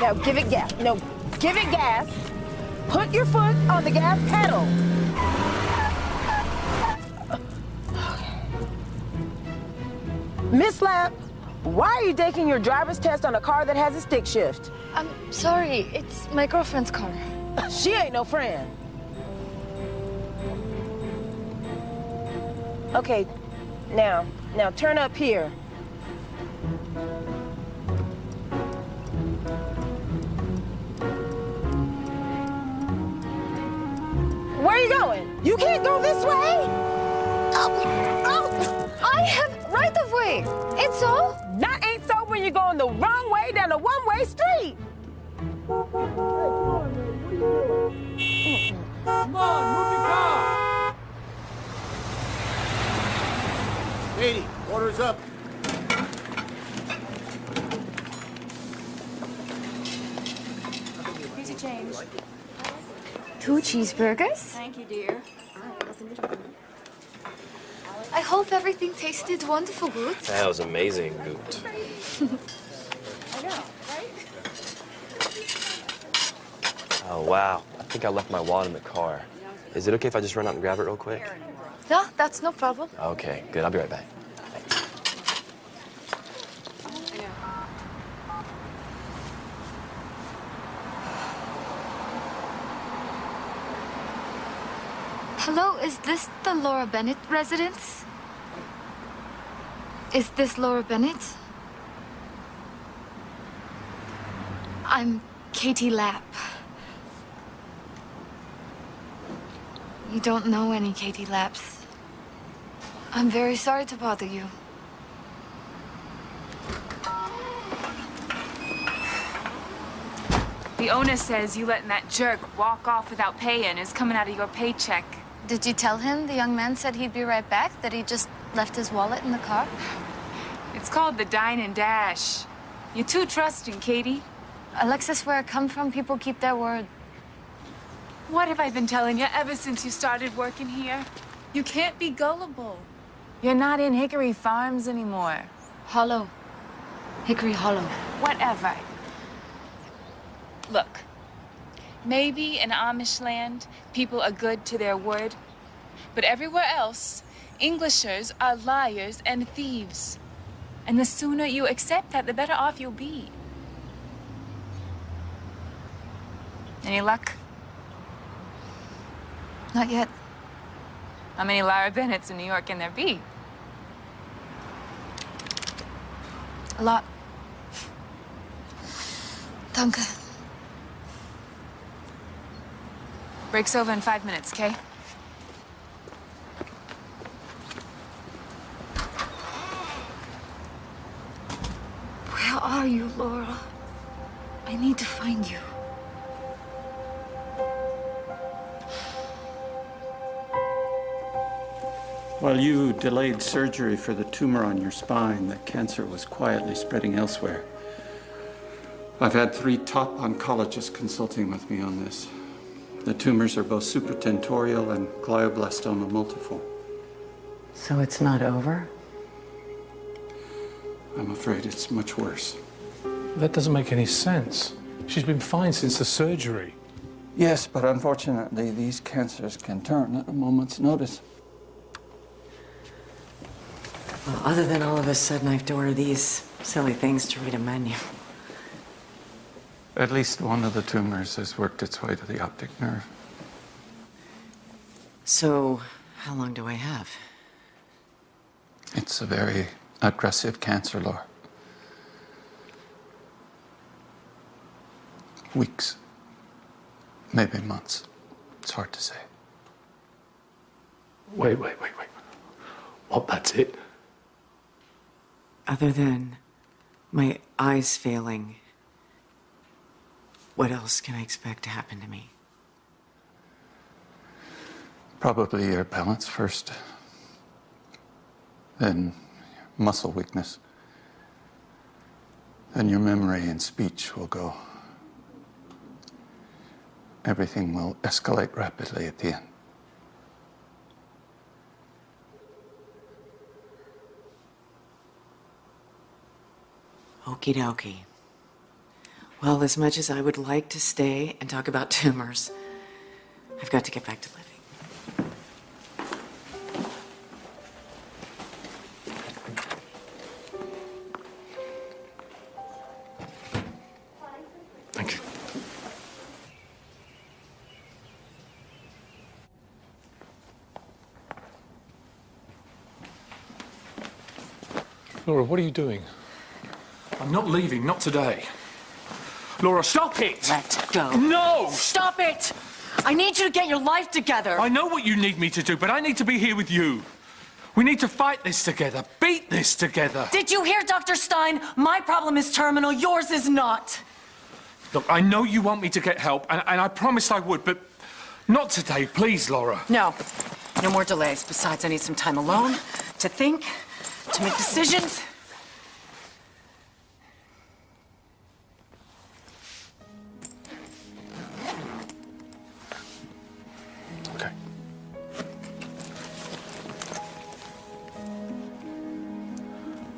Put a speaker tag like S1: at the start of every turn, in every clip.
S1: Now give it gas. No, give it gas. Put your foot on the gas pedal. Miss Lapp, why are you taking your driver's test on a car that has a stick shift?
S2: I'm sorry, it's my girlfriend's car.
S1: She ain't no friend. Okay, now turn up here. Where are you going? You can't go this way.
S2: I have right of way. Ain't so?
S1: Not ain't so when you're going the wrong way down a one-way street.
S3: Come on, move the car. Katie, order's up.
S4: Here's your change.
S2: 2 cheeseburgers.
S4: Thank you, dear.
S2: I hope everything tasted wonderful, good.
S5: That was amazing, Goot.
S4: I know, right?
S5: Oh, wow. I think I left my wallet in the car. Is it okay if I just run out and grab it real quick?
S2: Yeah, that's no problem.
S5: Okay, good. I'll be right back. Thanks.
S2: Hello, is this the Laura Bennett residence? Is this Laura Bennett? I'm Katie Lapp. You don't know any Katie Lapps. I'm very sorry to bother you.
S4: The owner says you letting that jerk walk off without paying is coming out of your paycheck.
S2: Did you tell him the young man said he'd be right back, that he just left his wallet in the car?
S4: It's called the dine and dash. You're too trusting, Katie.
S2: Alexis, where I come from, people keep their word.
S4: What have I been telling you ever since you started working here? You can't be gullible. You're not in Hickory Farms anymore.
S2: Hollow. Hickory Hollow.
S4: Whatever. Look, maybe in Amish land, people are good to their word. But everywhere else, Englishers are liars and thieves. And the sooner you accept that, the better off you'll be. Any luck?
S2: Not yet.
S4: How many Laura Bennetts in New York can there be?
S2: A lot. Danke.
S4: Break's over in 5 minutes, okay?
S2: Where are you, Laura? I need to find you.
S6: While you delayed surgery for the tumor on your spine, the cancer was quietly spreading elsewhere. I've had 3 top oncologists consulting with me on this. The tumors are both supratentorial and glioblastoma multiforme.
S7: So it's not over?
S6: I'm afraid it's much worse.
S8: That doesn't make any sense. She's been fine since the surgery.
S6: Yes, but unfortunately, these cancers can turn at a moment's notice.
S7: Well, other than all of a sudden I have to order these silly things to read a menu.
S6: At least one of the tumors has worked its way to the optic nerve.
S7: So, how long do I have?
S6: It's a very aggressive cancer, Laura. Weeks, maybe months. It's hard to say.
S8: Wait. What, that's it?
S7: Other than my eyes failing, what else can I expect to happen to me?
S6: Probably your balance first, then muscle weakness, then your memory and speech will go. Everything will escalate rapidly at the end.
S7: Okie dokie. Well, as much as I would like to stay and talk about tumors, I've got to get back to living.
S8: Thank you. Laura, what are you doing? I'm not leaving, not today. Laura, stop it!
S7: Let go.
S8: No!
S7: Stop it! I need you to get your life together.
S8: I know what you need me to do, but I need to be here with you. We need to fight this together, beat this together.
S7: Did you hear, Dr. Stein? My problem is terminal, yours is not.
S8: Look, I know you want me to get help, and I promised I would, but not today, please, Laura.
S7: No. No more delays. Besides, I need some time alone to think, to make decisions.
S8: Okay.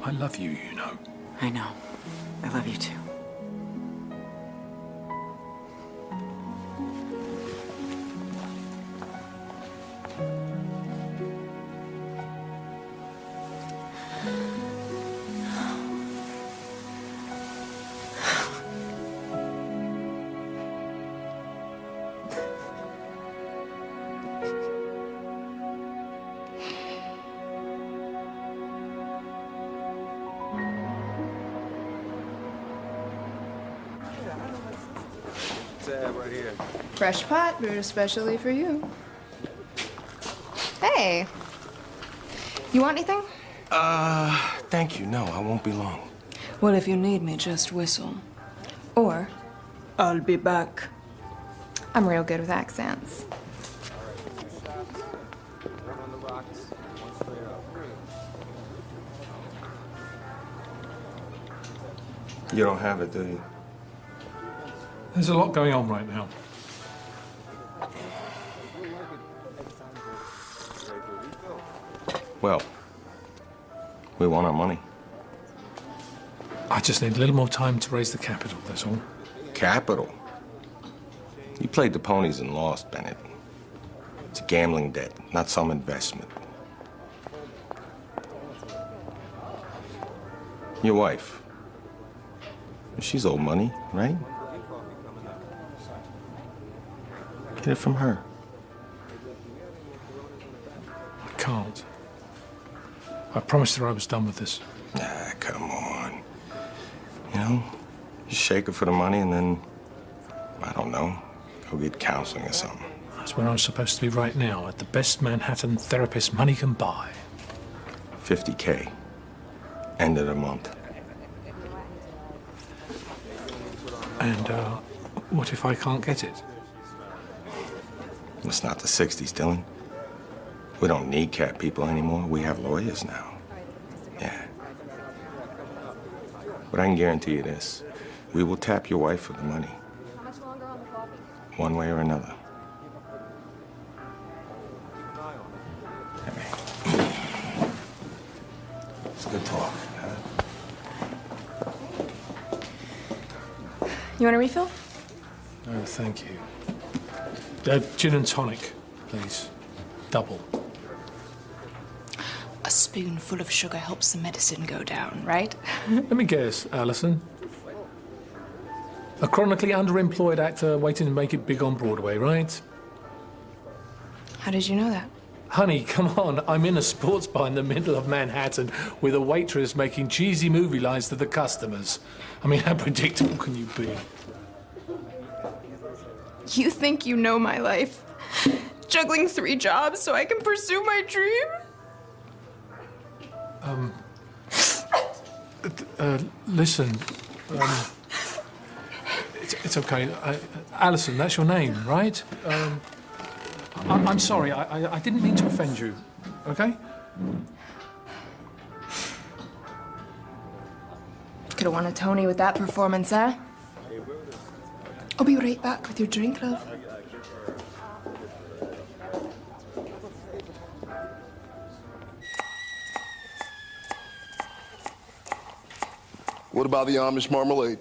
S8: I love you, you know.
S7: I know. I love you too.
S5: Right here.
S9: Fresh pot brewed especially for you. Hey. You want anything?
S5: Thank you. No, I won't be long.
S9: Well, if you need me, just whistle. Or, I'll be back. I'm real good with accents.
S5: You don't have it, do you?
S8: There's a lot going on right now.
S5: Well, we want our money.
S8: I just need a little more time to raise the capital, that's all.
S5: Capital? You played the ponies and lost, Bennett. It's a gambling debt, not some investment. Your wife. She's owed money, right? Get it from her.
S8: I can't. I promised her I was done with this.
S5: Ah, come on. You know, you shake her for the money and then, I don't know, go get counseling or something.
S8: That's where I'm supposed to be right now, at the best Manhattan therapist money can buy.
S5: $50K. End of the month.
S8: And, what if I can't get it?
S5: It's not the 60s, Dylan. We don't need cat people anymore. We have lawyers now. Yeah. But I can guarantee you this. We will tap your wife for the money. One way or another. It's good talk.
S9: You want a refill?
S8: No, thank you. Gin and tonic, please. Double.
S9: A spoonful of sugar helps the medicine go down, right?
S8: Let me guess, Alison. A chronically underemployed actor waiting to make it big on Broadway, right?
S9: How did you know that?
S8: Honey, come on. I'm in a sports bar in the middle of Manhattan with a waitress making cheesy movie lines to the customers. I mean, how predictable can you be?
S9: You think you know my life? Juggling 3 jobs so I can pursue my dream?
S8: Listen. It's okay. Alison, that's your name, right? I'm sorry. I didn't mean to offend you. Okay?
S9: Could have won a Tony with that performance, eh? I'll be right back with your drink, love.
S10: What about the Amish marmalade?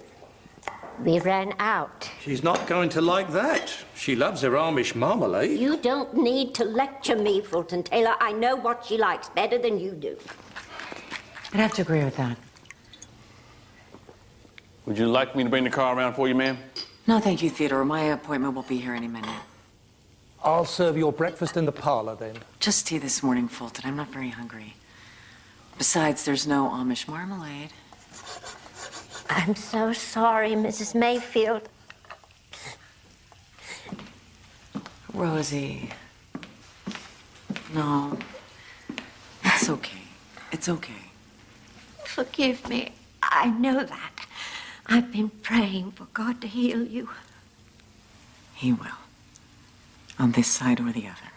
S11: We ran out.
S3: She's not going to like that. She loves her Amish marmalade.
S11: You don't need to lecture me, Fulton Taylor. I know what she likes better than you do.
S7: I'd have to agree with that.
S12: Would you like me to bring the car around for you, ma'am?
S7: No, thank you, Theodore. My appointment will be here any minute.
S3: I'll serve your breakfast in the parlor, then.
S7: Just tea this morning, Fulton. I'm not very hungry. Besides, there's no Amish marmalade.
S11: I'm so sorry, Mrs. Mayfield.
S7: Rosie. No. It's okay. It's okay.
S11: Forgive me. I know that. I've been praying for God to heal you.
S7: He will. On this side or the other.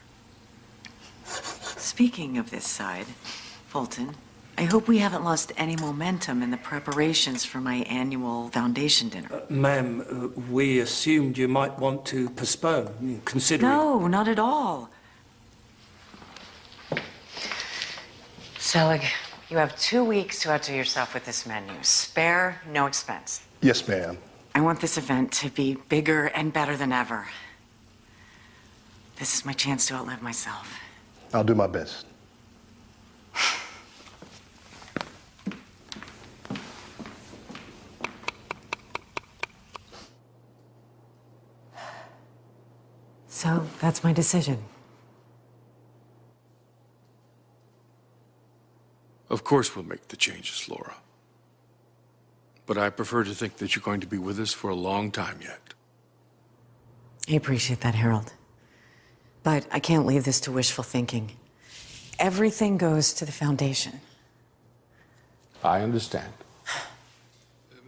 S7: Speaking of this side, Fulton, I hope we haven't lost any momentum in the preparations for my annual foundation dinner.
S3: Ma'am, we assumed you might want to postpone, considering...
S7: No, not at all. Selig, you have 2 weeks to outdo yourself with this menu. Spare, no expense.
S10: Yes, ma'am.
S7: I want this event to be bigger and better than ever. This is my chance to outlive myself.
S10: I'll do my best.
S7: So that's my decision.
S13: Of course we'll make the changes, Laura. But I prefer to think that you're going to be with us for a long time yet.
S7: I appreciate that, Harold. But I can't leave this to wishful thinking. Everything goes to the foundation.
S13: I understand.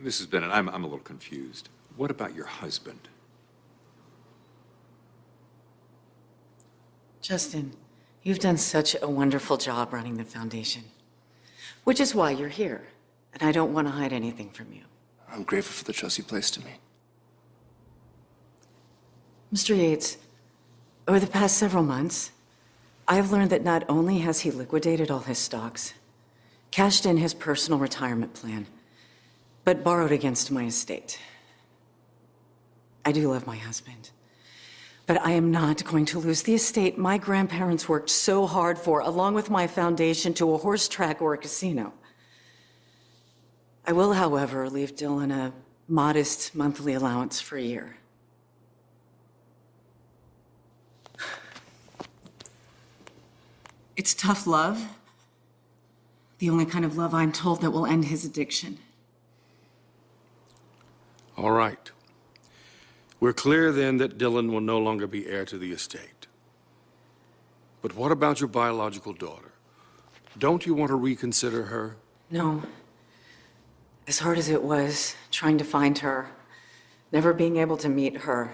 S14: Mrs. Bennett, I'm a little confused. What about your husband?
S7: Justin, you've done such a wonderful job running the foundation. Which is why you're here. And I don't want to hide anything from you.
S15: I'm grateful for the trust you placed in me.
S7: Mr. Yates, over the past several months, I have learned that not only has he liquidated all his stocks, cashed in his personal retirement plan, but borrowed against my estate. I do love my husband, but I am not going to lose the estate my grandparents worked so hard for, along with my foundation, to a horse track or a casino. I will, however, leave Dylan a modest monthly allowance for a year. It's tough love. The only kind of love I'm told that will end his addiction.
S13: All right. We're clear then that Dylan will no longer be heir to the estate. But what about your biological daughter? Don't you want to reconsider her?
S7: No. As hard as it was, trying to find her, never being able to meet her,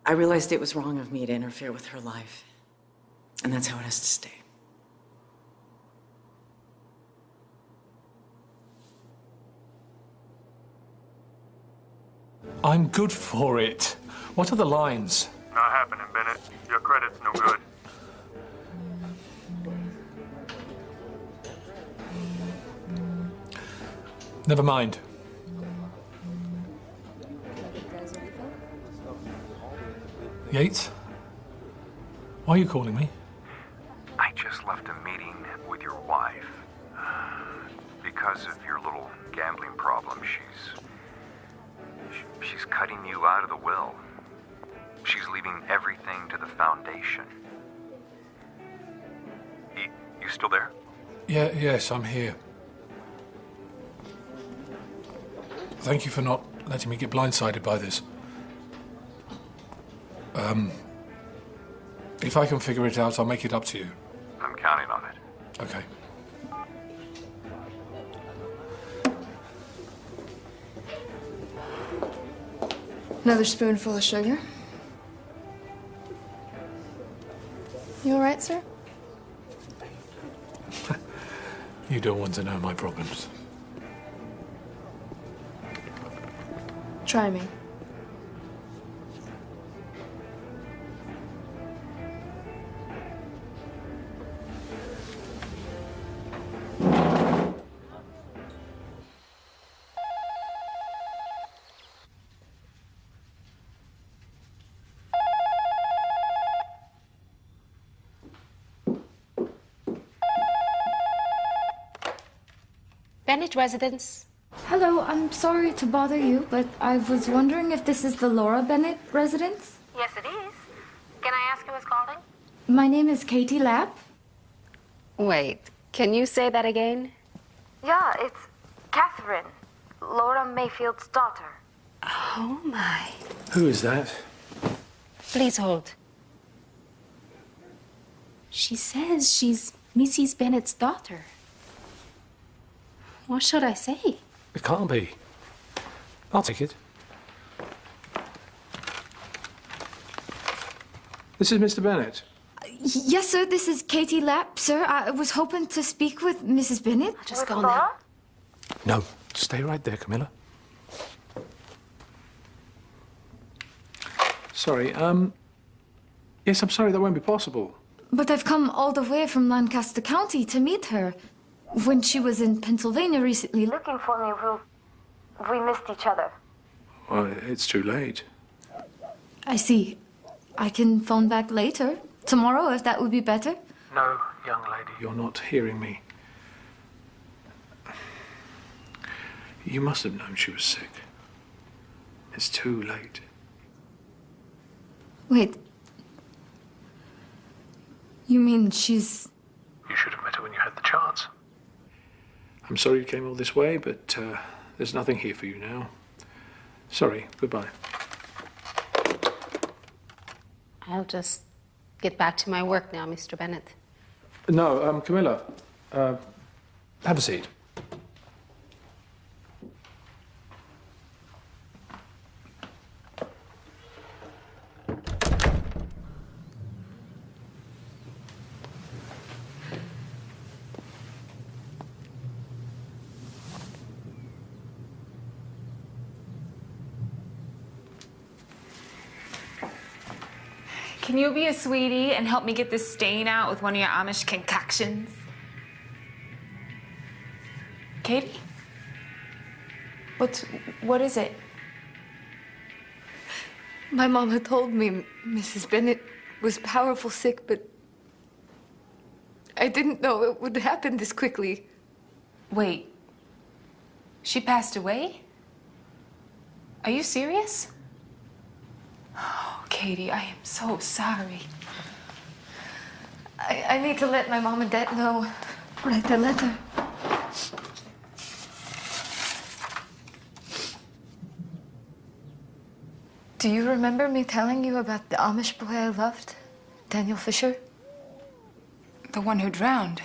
S7: I realized it was wrong of me to interfere with her life. And that's how it has to stay.
S8: I'm good for it. What are the lines?
S16: Not happening, Bennett. Your credit's no good.
S8: Never mind. Yates? Why are you calling me?
S17: I just left a meeting with your wife. Because of your little gambling problem, she's cutting you out of the will. She's leaving everything to the foundation. You still there?
S8: Yes, I'm here. Thank you for not letting me get blindsided by this. If I can figure it out, I'll make it up to you.
S17: I'm counting on it.
S8: Okay.
S9: Another spoonful of sugar. You all right, sir?
S8: You don't want to know my problems.
S9: Try me.
S18: Bennett residence.
S2: Hello, I'm sorry to bother you, but I was wondering if this is the Laura Bennett residence?
S18: Yes, it is. Can I ask who is calling?
S2: My name is Katie Lapp.
S18: Wait, can you say that again?
S19: Yeah, it's Catherine, Laura Mayfield's daughter.
S18: Oh, my.
S8: Who is that?
S18: Please hold. She says she's Mrs. Bennett's daughter. What should I say?
S8: It can't be. I'll take it. This is Mr. Bennett.
S2: Yes, sir, this is Katie Lapp, sir. I was hoping to speak with Mrs. Bennett.
S18: Just go now.
S8: No, stay right there, Camilla. Sorry, yes, I'm sorry, that won't be possible.
S2: But I've come all the way from Lancaster County to meet her. When she was in Pennsylvania recently.
S19: Looking for me, we missed each other.
S8: Well, it's too late.
S2: I see. I can phone back later. Tomorrow, if that would be better.
S8: No, young lady, you're not hearing me. You must have known she was sick. It's too late.
S2: Wait. You mean she's...
S8: You should have met her when you had the chance. I'm sorry you came all this way, but there's nothing here for you now. Sorry, goodbye.
S18: I'll just get back to my work now, Mr. Bennett.
S8: No, Camilla, have a seat.
S4: Can you be a sweetie and help me get this stain out with one of your Amish concoctions? Katie? What is it?
S2: My mom had told me Mrs. Bennett was powerful sick, but I didn't know it would happen this quickly.
S4: Wait. She passed away? Are you serious? Oh, Katie, I am so sorry.
S2: I need to let my mom and dad know. Write the letter. Do you remember me telling you about the Amish boy I loved? Daniel Fisher?
S4: The one who drowned.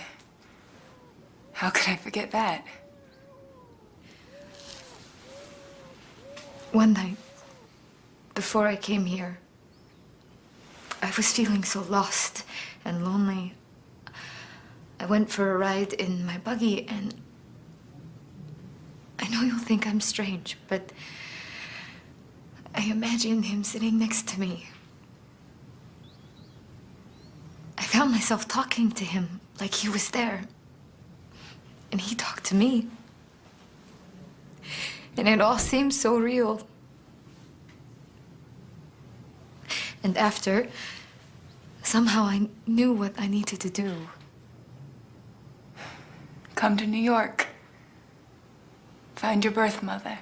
S4: How could I forget that?
S2: One night, before I came here, I was feeling so lost and lonely, I went for a ride in my buggy, and I know you'll think I'm strange, but I imagined him sitting next to me. I found myself talking to him like he was there, and he talked to me. And it all seemed so real. And after, somehow I knew what I needed to do.
S4: Come to New York. Find your birth mother.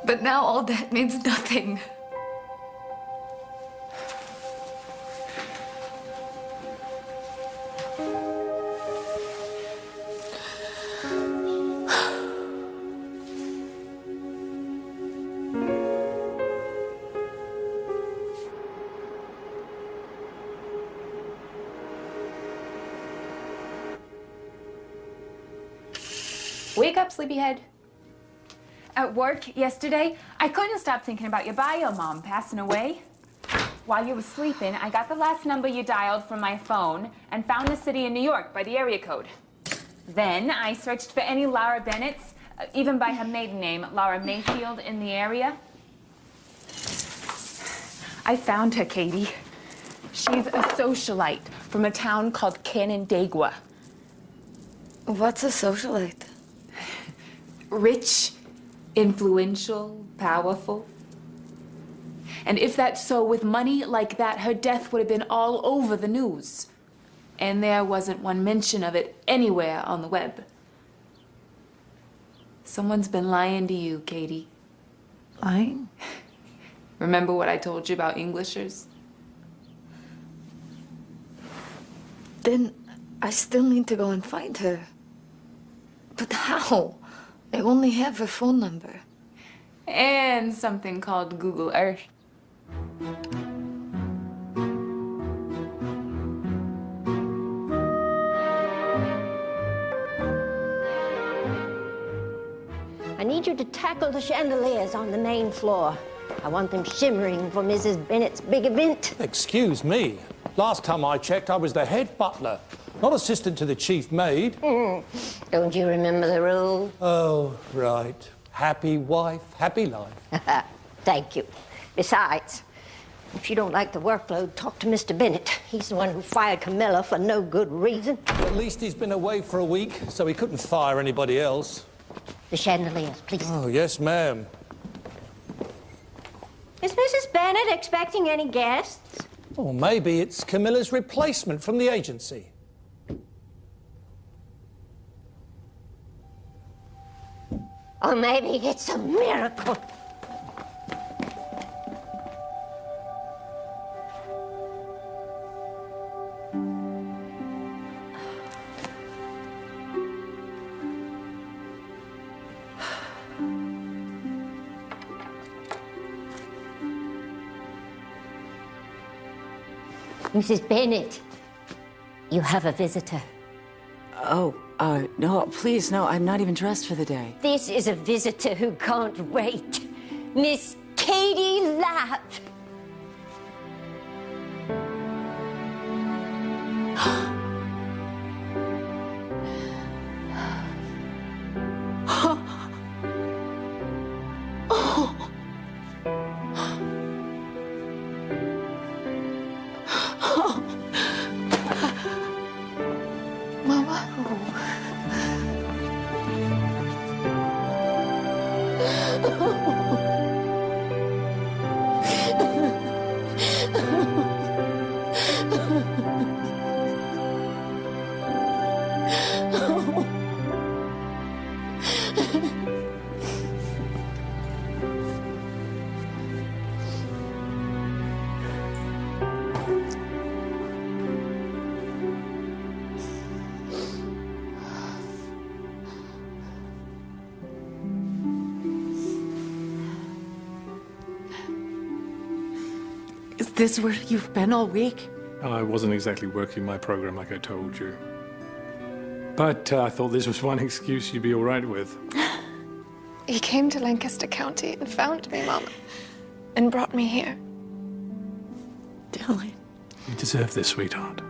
S2: But now all that means nothing.
S20: Wake up, sleepyhead. At work yesterday, I couldn't stop thinking about your bio mom passing away. While you were sleeping, I got the last number you dialed from my phone and found the city in New York by the area code. Then I searched for any Laura Bennetts, even by her maiden name, Laura Mayfield, in the area. I found her, Katie. She's a socialite from a town called Canandaigua.
S2: What's a socialite?
S20: Rich, influential, powerful. And if that's so, with money like that, her death would have been all over the news. And there wasn't one mention of it anywhere on the web. Someone's been lying to you, Katie.
S2: Lying?
S20: Remember what I told you about Englishers?
S2: Then I still need to go and find her. But how? I only have her phone number.
S20: And something called Google Earth.
S11: I need you to tackle the chandeliers on the main floor. I want them shimmering for Mrs. Bennett's big event.
S21: Excuse me. Last time I checked, I was the head butler, not assistant to the chief maid.
S11: Don't you remember the rule?
S21: Oh, right. Happy wife, happy life.
S11: Thank you. Besides, if you don't like the workload, talk to Mr. Bennett. He's the one who fired Camilla for no good reason.
S21: At least he's been away for a week, so he couldn't fire anybody else.
S11: The chandeliers, please.
S21: Oh, yes, ma'am.
S11: Is Mrs. Bennett expecting any guests?
S21: Or maybe it's Camilla's replacement from the agency.
S11: Or maybe it's a miracle. Mrs. Bennett, you have a visitor.
S7: Oh, no, please, no, I'm not even dressed for the day.
S11: This is a visitor who can't wait. Miss Katie Lapp.
S7: Is this where you've been all week?
S8: I wasn't exactly working my program like I told you. But I thought this was one excuse you'd be all right with.
S9: He came to Lancaster County and found me, Mama, and brought me here.
S7: Dylan.
S8: You deserve this, sweetheart.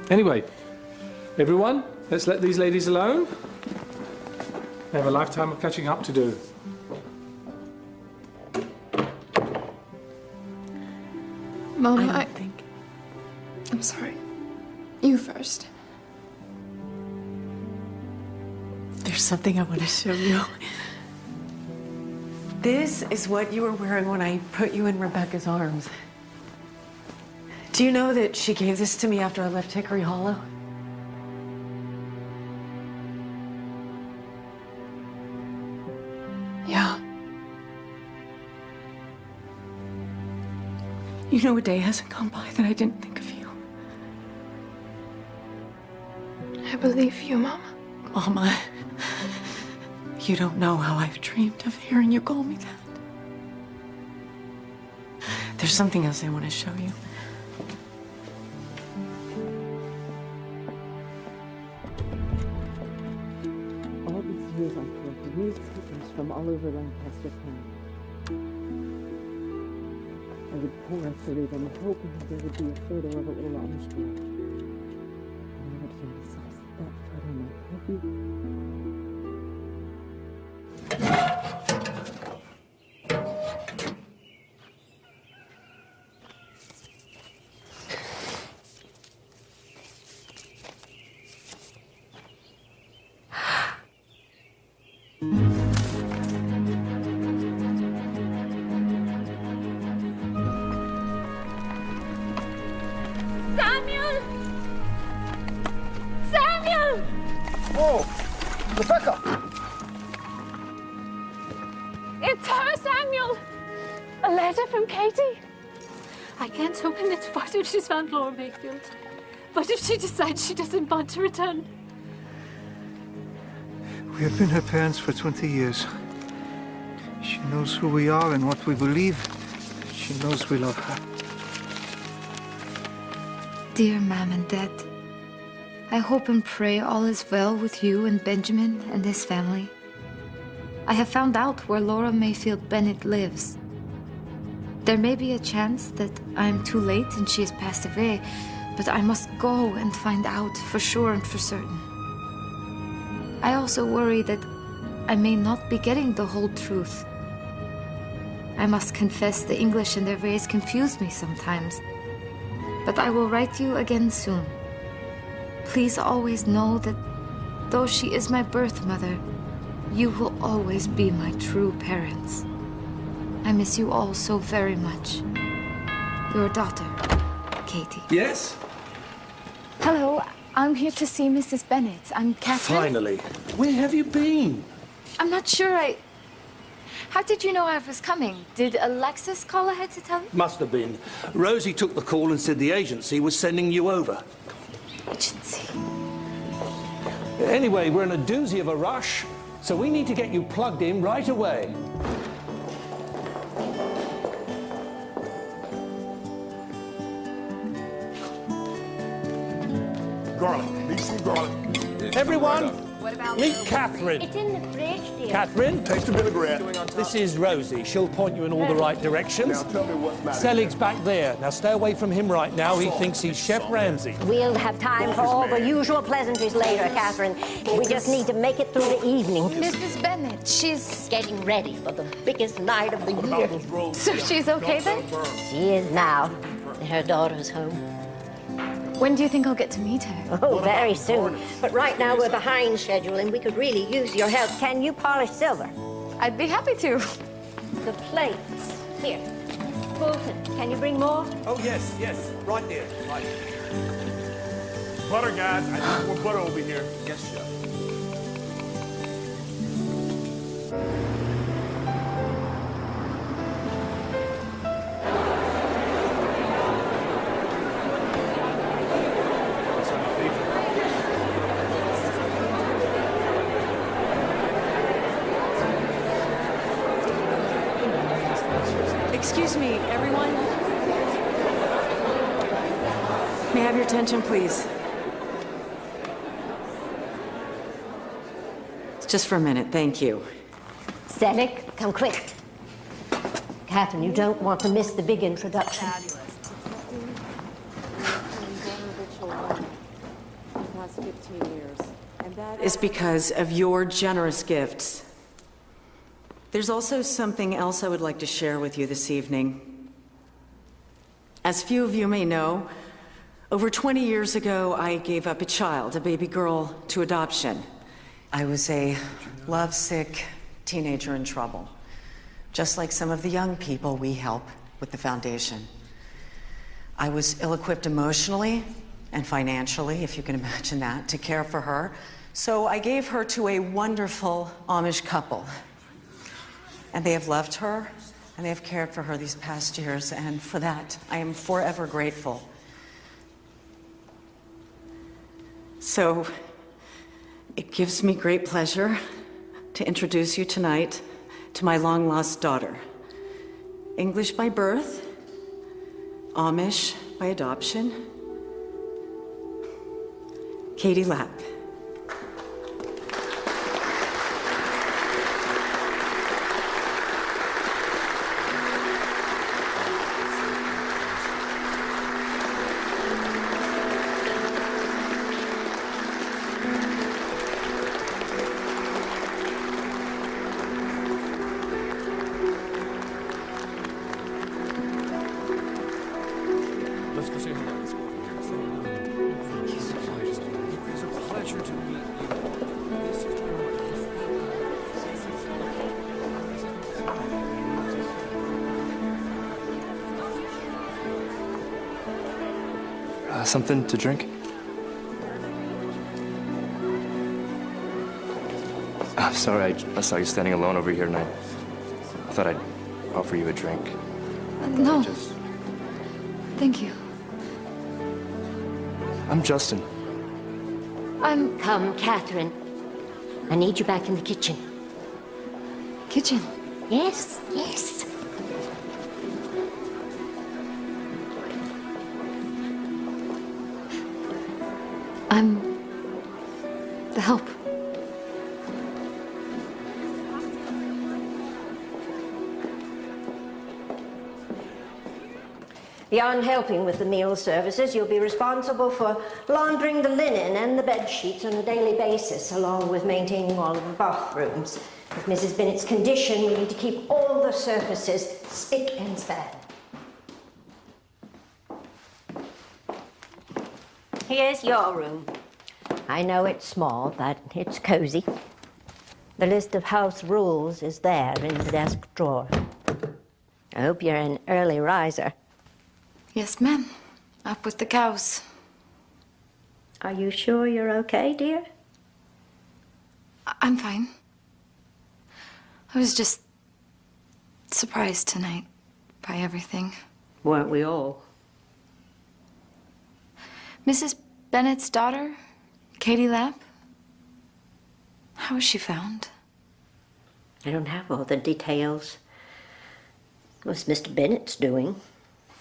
S8: Anyway, everyone, let's let these ladies alone. They have a lifetime of catching up to do.
S9: Mom,
S7: I don't think.
S9: I'm sorry. You first.
S7: There's something I want to show you. This is what you were wearing when I put you in Rebecca's arms. Do you know that she gave this to me after I left Hickory Hollow?
S9: Yeah.
S7: You know, a day hasn't gone by that I didn't think of you.
S9: I believe you, Mama.
S7: Mama, you don't know how I've dreamed of hearing you call me that. There's something else I want to show you. All these years I've collected newspapers from all over Lancaster County. I would pour through them, hoping that there would be a photo of a little Amish girl. And I would fantasize that that photo might help you.
S1: Samuel! Samuel!
S22: Oh, Rebecca!
S1: It's her, Samuel! A letter from Katie. I can't open it. What if she's found Laura Mayfield? What if she decides she doesn't want to return?
S22: We have been her parents for 20 years. She knows who we are and what we believe. She knows we love her.
S2: Dear Mom and Dad, I hope and pray all is well with you and Benjamin and his family. I have found out where Laura Mayfield Bennett lives. There may be a chance that I'm too late and she has passed away, but I must go and find out for sure and for certain. I also worry that I may not be getting the whole truth. I must confess the English and their ways confuse me sometimes. But I will write you again soon. Please always know that though she is my birth mother, you will always be my true parents. I miss you all so very much. Your daughter, Katie.
S8: Yes?
S20: Hello, I'm here to see Mrs. Bennett. I'm Catherine.
S8: Finally. Where have you been?
S20: I'm not sure How did you know I was coming? Did Alexis call ahead to tell you?
S21: Must have been. Rosie took the call and said the agency was sending you over.
S20: Agency?
S21: Anyway, we're in a doozy of a rush, so we need to get you plugged in right away.
S10: Garlic. Need some garlic.
S21: Everyone,
S10: What about
S21: meet Catherine.
S11: It's in the fridge, dear.
S21: Catherine,
S10: taste the vinaigrette.
S21: This is Rosie. She'll point you in all the right directions.
S10: Now tell me what's matter.
S21: Selig's back there. Now stay away from him right now. He thinks he's Chef Ramsay.
S11: We'll have time for all the usual pleasantries later, Catherine. We just need to make it through the evening.
S20: Mrs. Bennett, she's
S11: getting ready for the biggest night of the year.
S20: So she's okay then?
S11: She is now. Her daughter's home.
S20: When do you think I'll get to meet her?
S11: Oh, very soon. But right now we're behind schedule and we could really use your help. Can you polish silver?
S20: I'd be happy to.
S11: The plates. Here. Fulton, can you bring more?
S21: Oh, yes, right there. Right.
S10: Butter, guys. I need more butter over here.
S21: Yes, Chef.
S7: Excuse me, everyone. May I have your attention, please? Just for a minute, thank you.
S11: Selig, come quick. Catherine, you don't want to miss the big introduction.
S7: Is because of your generous gifts. There's also something else I would like to share with you this evening. As few of you may know, over 20 years ago, I gave up a child, a baby girl, to adoption. I was a lovesick teenager in trouble, just like some of the young people we help with the foundation. I was ill-equipped emotionally and financially, if you can imagine that, to care for her. So I gave her to a wonderful Amish couple. And they have loved her, and they have cared for her these past years, and for that, I am forever grateful. So, it gives me great pleasure to introduce you tonight to my long-lost daughter. English by birth, Amish by adoption, Katie Lapp.
S15: Something to drink? I'm sorry, I saw you standing alone over here, and I thought I'd offer you a drink.
S2: No. Thank you.
S15: I'm Justin.
S11: Come, Catherine. I need you back in the kitchen.
S2: Kitchen?
S11: Yes, yes.
S2: I'm the help.
S11: Beyond helping with the meal services, you'll be responsible for laundering the linen and the bed sheets on a daily basis, along with maintaining all of the bathrooms. With Mrs. Bennett's condition, we need to keep all the surfaces spick and span. Here's your room. I know it's small, but it's cozy. The list of house rules is there in the desk drawer. I hope you're an early riser.
S2: Yes, ma'am. Up with the cows.
S11: Are you sure you're okay, dear?
S2: I'm fine. I was just surprised tonight by everything.
S11: Weren't we all?
S2: Mrs. Bennett's daughter, Katie Lapp? How was she found?
S11: I don't have all the details. It was Mr. Bennett's doing.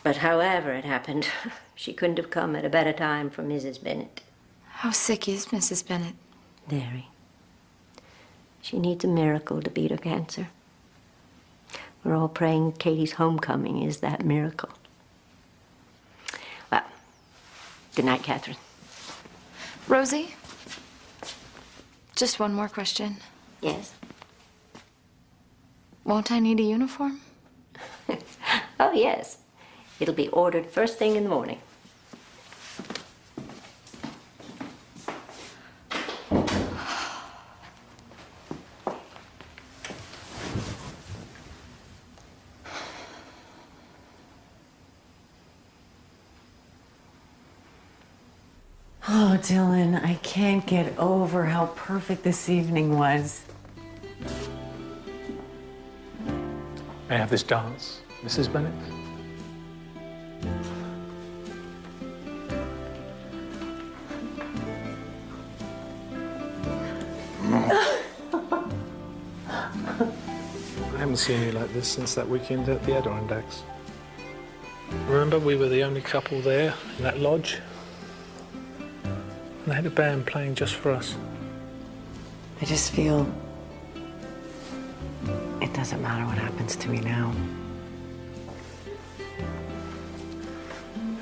S11: But however it happened, she couldn't have come at a better time for Mrs. Bennett.
S2: How sick is Mrs. Bennett?
S11: Very. She needs a miracle to beat her cancer. We're all praying Katie's homecoming is that miracle. Well, good night, Catherine.
S2: Rosie? Just one more question.
S11: Yes?
S2: Won't I need a uniform?
S11: Oh, yes. It'll be ordered first thing in the morning.
S7: Oh, Dylan, I can't get over how perfect this evening was.
S8: May I have this dance, Mrs. Bennett? I haven't seen you like this since that weekend at the Adirondacks. Remember, we were the only couple there in that lodge? And they had a band playing just for us.
S7: I just feel it doesn't matter what happens to me now.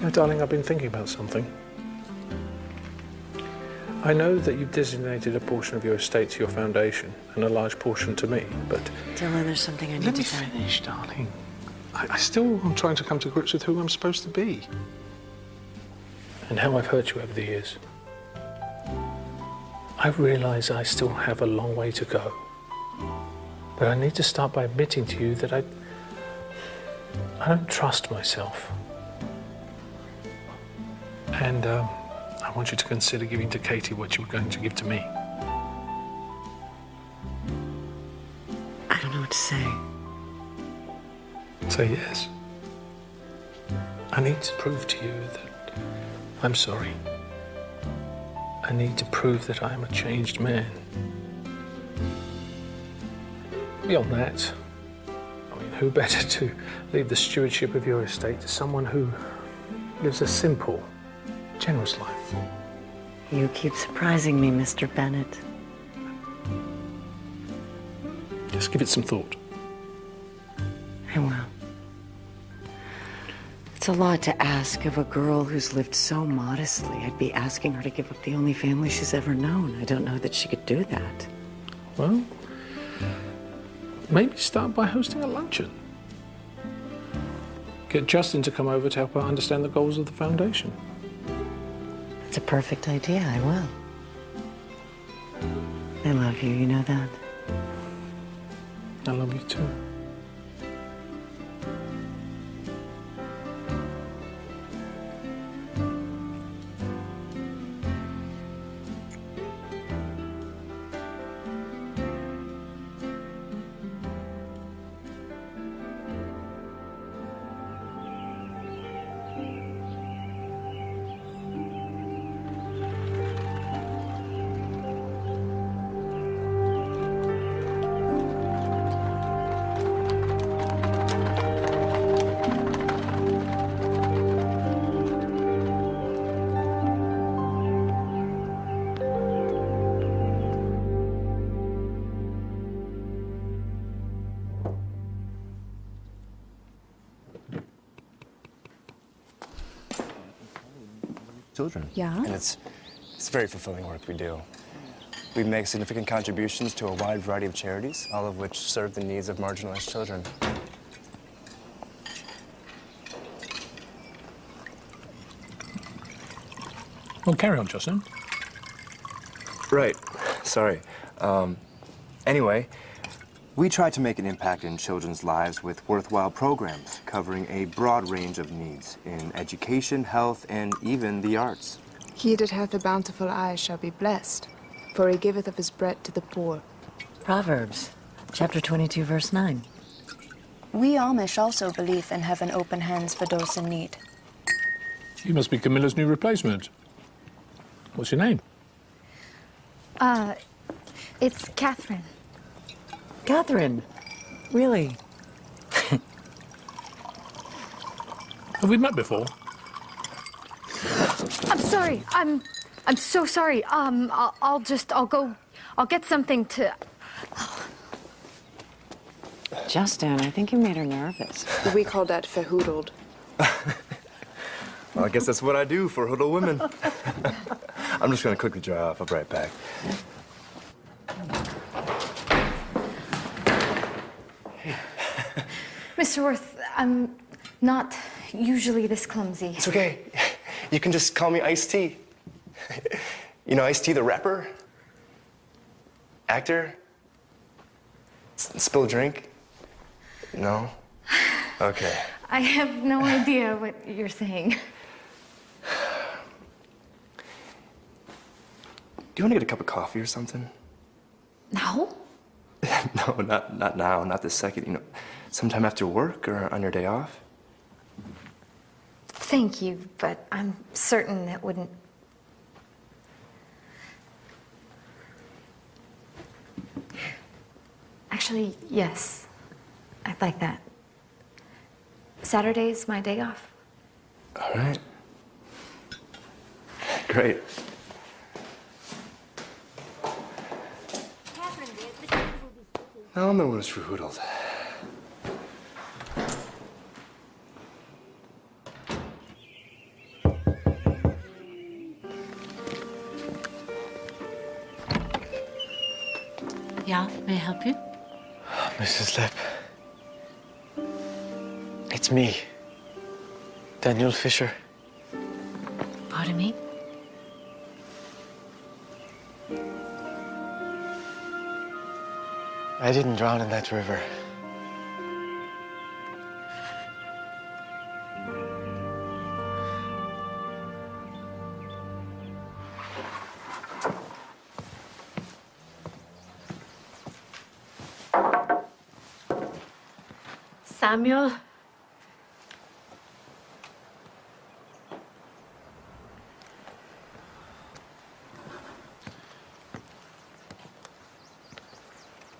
S8: You know, darling, I've been thinking about something. I know that you've designated a portion of your estate to your foundation and a large portion to me, but...
S7: Dylan, there's something I need
S8: Let
S7: to
S8: me
S7: say.
S8: finish, darling. I still am trying to come to grips with who I'm supposed to be. And how I've hurt you over the years. I realise I still have a long way to go. But I need to start by admitting to you that I don't trust myself. And I want you to consider giving to Katie what you were going to give to me.
S7: I don't know what to say.
S8: Say yes. I need to prove to you that I'm sorry. I need to prove that I am a changed man. Beyond that, I mean, who better to leave the stewardship of your estate to someone who lives a simple, generous life?
S7: You keep surprising me, Mr. Bennett.
S8: Just give it some thought.
S7: I will. It's a lot to ask of a girl who's lived so modestly. I'd be asking her to give up the only family she's ever known. I don't know that she could do that.
S8: Well, maybe start by hosting a luncheon. Get Justin to come over to help her understand the goals of the foundation.
S7: It's a perfect idea. I will. I love you, you know that?
S8: I love you too.
S15: Children.
S9: Yeah?
S15: And it's very fulfilling work we do. We make significant contributions to a wide variety of charities, all of which serve the needs of marginalized children.
S8: Well, carry on, Justin.
S15: Right. Sorry. Anyway, we try to make an impact in children's lives with worthwhile programs covering a broad range of needs in education, health, and even the arts.
S9: He that hath a bountiful eye shall be blessed, for he giveth of his bread to the poor.
S7: Proverbs, chapter 22, verse 9.
S5: We Amish also believe in having open hands for those in need.
S8: You must be Camilla's new replacement. What's your name?
S2: It's Catherine.
S7: Catherine? Really?
S8: Have we met before?
S2: I'm sorry. I'm so sorry. I'll get something to...
S7: Justin, I think you made her nervous.
S9: We call that verhoedeld.
S15: Well, I guess that's what I do for hoodle women. I'm just gonna quickly dry off. I'll be right back.
S2: Mr. Worth, I'm not usually this clumsy.
S15: It's okay. You can just call me Ice-T. You know Ice-T, the rapper? Actor? Spill a drink? No? Okay.
S2: I have no idea what you're saying.
S15: Do you want to get a cup of coffee or something?
S2: No?
S15: No, not now, not this second. You know, sometime after work or on your day off.
S2: Thank you, but I'm certain that wouldn't... Actually, yes. I'd like that. Saturday's my day off.
S15: All right. Great. Nou, I'm the one who's verhoedeld.
S6: Yeah, may I help you?
S12: Mrs. Lapp. It's me, Daniel Fisher.
S6: Pardon me?
S12: I didn't drown in that river.
S6: Samuel?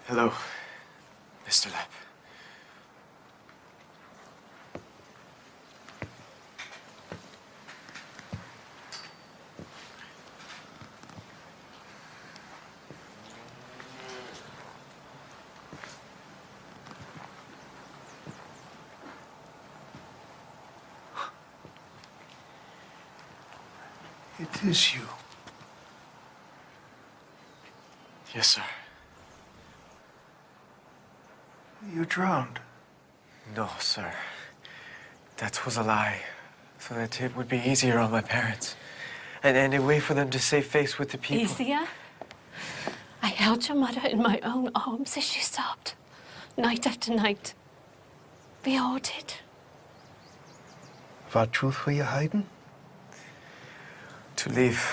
S12: Hello, Mr. Lapp.
S22: It is you.
S12: Yes, sir.
S22: You drowned.
S12: No, sir. That was a lie, so that it would be easier on my parents. And a way for them to save face with the people.
S6: Easier? I held your mother in my own arms as she sobbed, night after night. We all did.
S22: What truth were you hiding?
S12: To leave,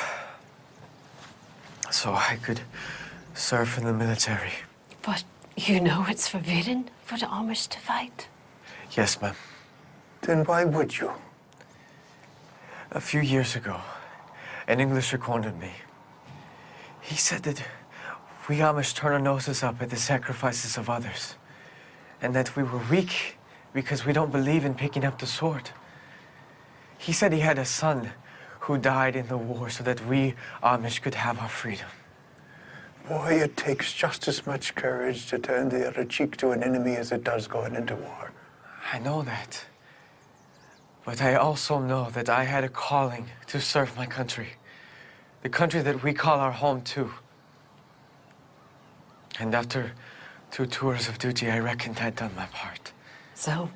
S12: so I could serve in the military.
S6: But you know it's forbidden for the Amish to fight.
S12: Yes, ma'am.
S22: Then why would you?
S12: A few years ago, an Englisher cornered me. He said that we Amish turn our noses up at the sacrifices of others, and that we were weak because we don't believe in picking up the sword. He said he had a son who died in the war so that we Amish could have our freedom.
S22: Boy, it takes just as much courage to turn the other cheek to an enemy as it does going into war.
S12: I know that. But I also know that I had a calling to serve my country. The country that we call our home, too. And after 2 tours of duty, I reckoned I'd done my part.
S6: So,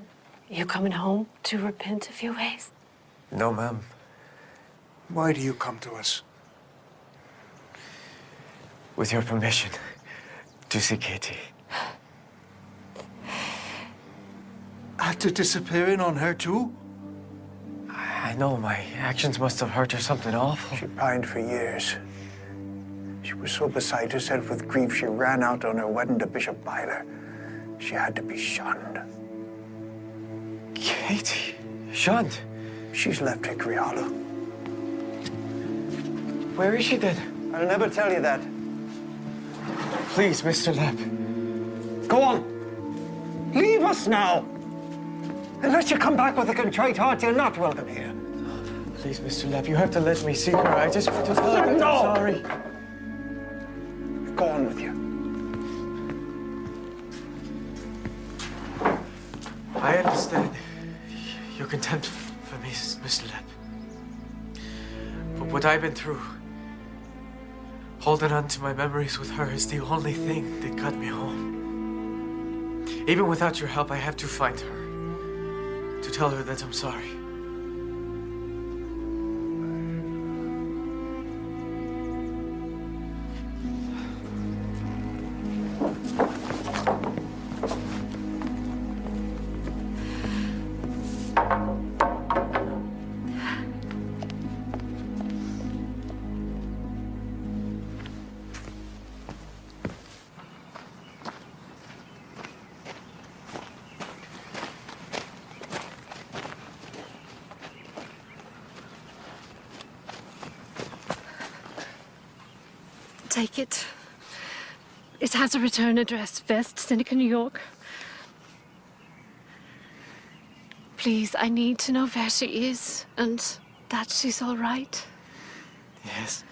S6: you coming home to repent of your ways?
S12: No, ma'am.
S22: Why do you come to us?
S12: With your permission, to see Katie.
S22: After disappearing on her, too?
S12: I know my actions must have hurt her something awful.
S22: She pined for years. She was so beside herself with grief, she ran out on her wedding to Bishop Byler. She had to be shunned.
S12: Katie? Shunned?
S22: She's left Hickory Hollow.
S12: Where is she then?
S22: I'll never tell you that.
S12: Please, Mr. Lapp.
S22: Go on. Leave us now. Unless you come back with a contrite heart, you're not welcome here.
S12: Please, Mr. Lapp, you have to let me see her. I just want to tell her that I'm sorry.
S22: Go on with you.
S12: I understand your contempt for me, Mr. Lapp. But what I've been through, holding on to my memories with her is the only thing that got me home. Even without your help, I have to find her, to tell her that I'm sorry.
S6: Take it. It has a return address, West Seneca, New York. Please, I need to know where she is and that she's all right.
S12: Yes.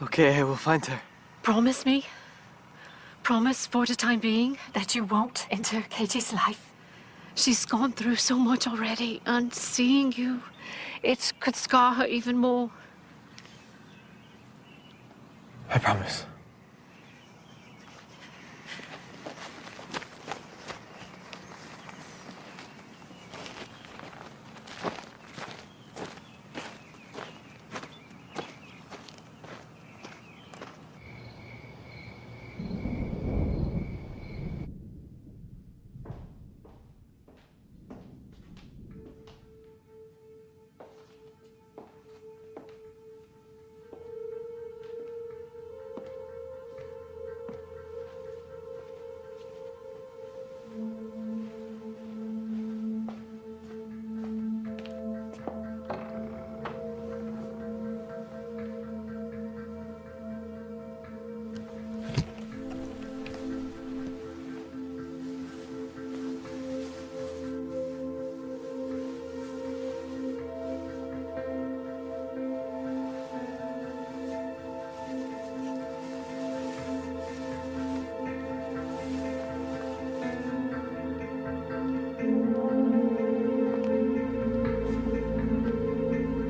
S12: Okay, I will find her.
S6: Promise me. Promise for the time being that you won't enter Katie's life. She's gone through so much already, and seeing you, it could scar her even more.
S12: I promise.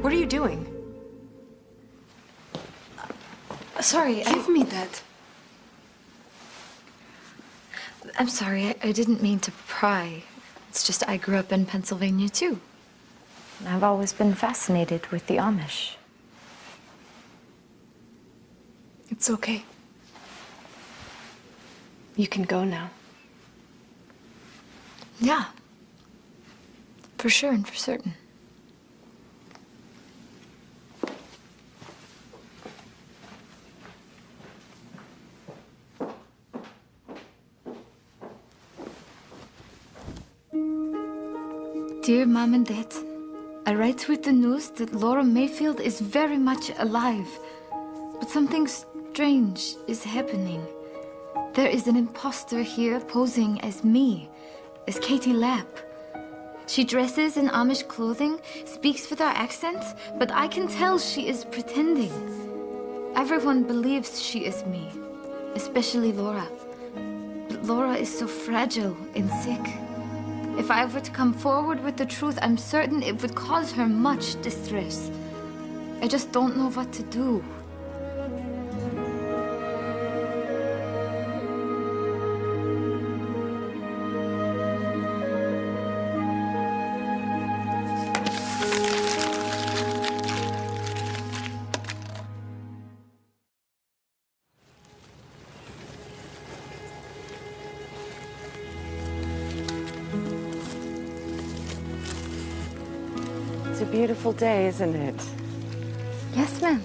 S9: What are you doing?
S2: Sorry,
S9: Give me that.
S2: I'm sorry, I didn't mean to pry. It's just I grew up in Pennsylvania, too.
S5: I've always been fascinated with the Amish.
S9: It's okay. You can go now.
S2: Yeah. For sure and for certain. Dear Mom and Dad, I write with the news that Laura Mayfield is very much alive. But something strange is happening. There is an imposter here posing as me, as Katie Lapp. She dresses in Amish clothing, speaks with our accents, but I can tell she is pretending. Everyone believes she is me, especially Laura. But Laura is so fragile and sick. If I were to come forward with the truth, I'm certain it would cause her much distress. I just don't know what to do.
S7: It's a beautiful day, isn't it?
S2: Yes, ma'am.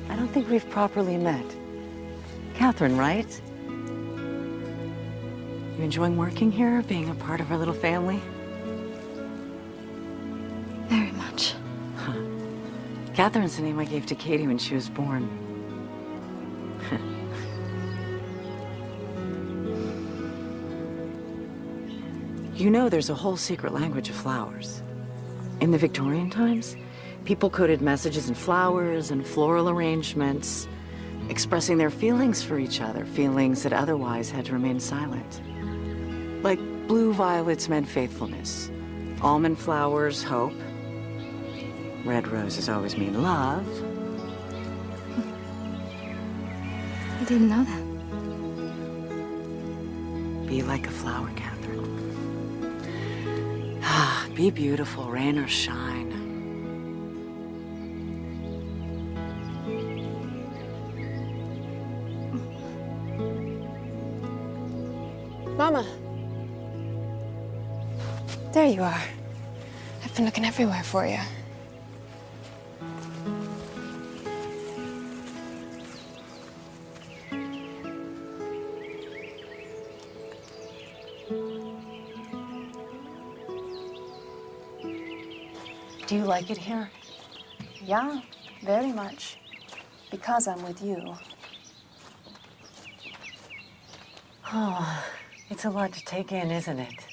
S7: I don't think we've properly met. Catherine, right? You enjoying working here, being a part of our little family?
S2: Very much.
S7: Huh. Catherine's the name I gave to Katie when she was born. You know there's a whole secret language of flowers. In the Victorian times, people coded messages in flowers and floral arrangements, expressing their feelings for each other, feelings that otherwise had to remain silent. Like blue violets meant faithfulness, almond flowers, hope, red roses always mean love.
S2: I didn't know that.
S7: Be like a flower, Catherine. Be beautiful, rain or shine.
S9: Mama. There you are. I've been looking everywhere for you.
S7: Do you like it here?
S5: Yeah, very much. Because I'm with you.
S7: Oh, it's a lot to take in, isn't it?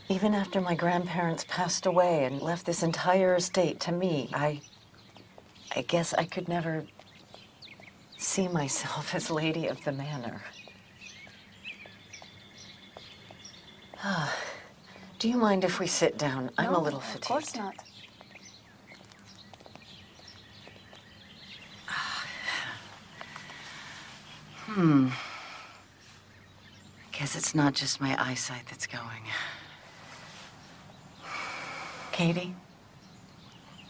S7: Even after my grandparents passed away and left this entire estate to me, I guess I could never see myself as lady of the manor. Do you mind if we sit down? I'm a little fatigued.
S5: Of course not.
S7: Guess it's not just my eyesight that's going. Katie,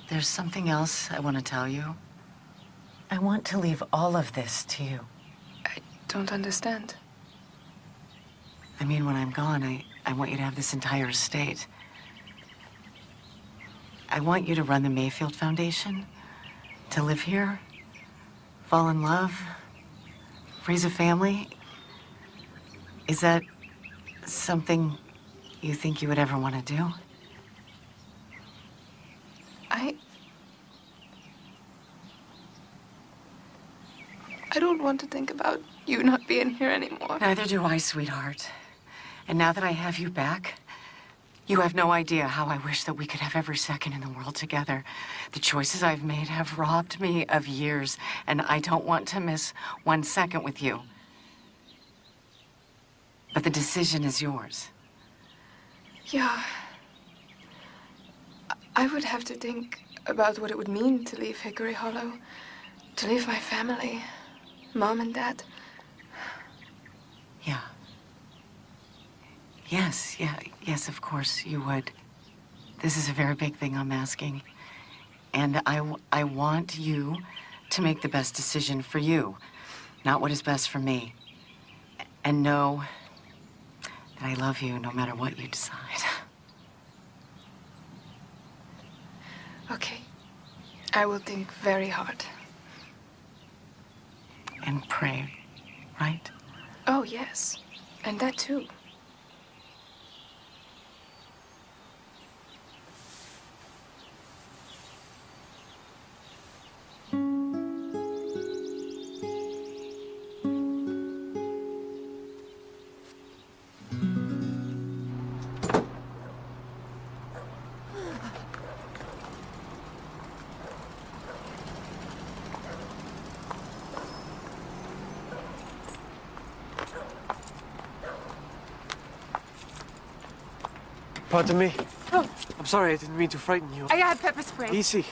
S7: there's something else I want to tell you. I want to leave all of this to you.
S9: I don't understand.
S7: I mean, when I'm gone, I want you to have this entire estate. I want you to run the Mayfield Foundation, to live here, fall in love, raise a family. Is that something you think you would ever want to do?
S9: I don't want to think about you not being here anymore.
S7: Neither do I, sweetheart. And now that I have you back, you have no idea how I wish that we could have every second in the world together. The choices I've made have robbed me of years, and I don't want to miss 1 second with you. But the decision is yours.
S9: Yeah. I would have to think about what it would mean to leave Hickory Hollow, to leave my family, Mom and Dad.
S7: Yeah. Yes, of course you would. This is a very big thing I'm asking. And I want you to make the best decision for you, not what is best for me. And know that I love you no matter what you decide.
S9: Okay. I will think very hard.
S7: And pray, right?
S9: Oh, yes. And that too.
S12: Pardon me.
S20: Oh.
S12: I'm sorry, I didn't mean to frighten you.
S20: I got pepper spray.
S12: Easy.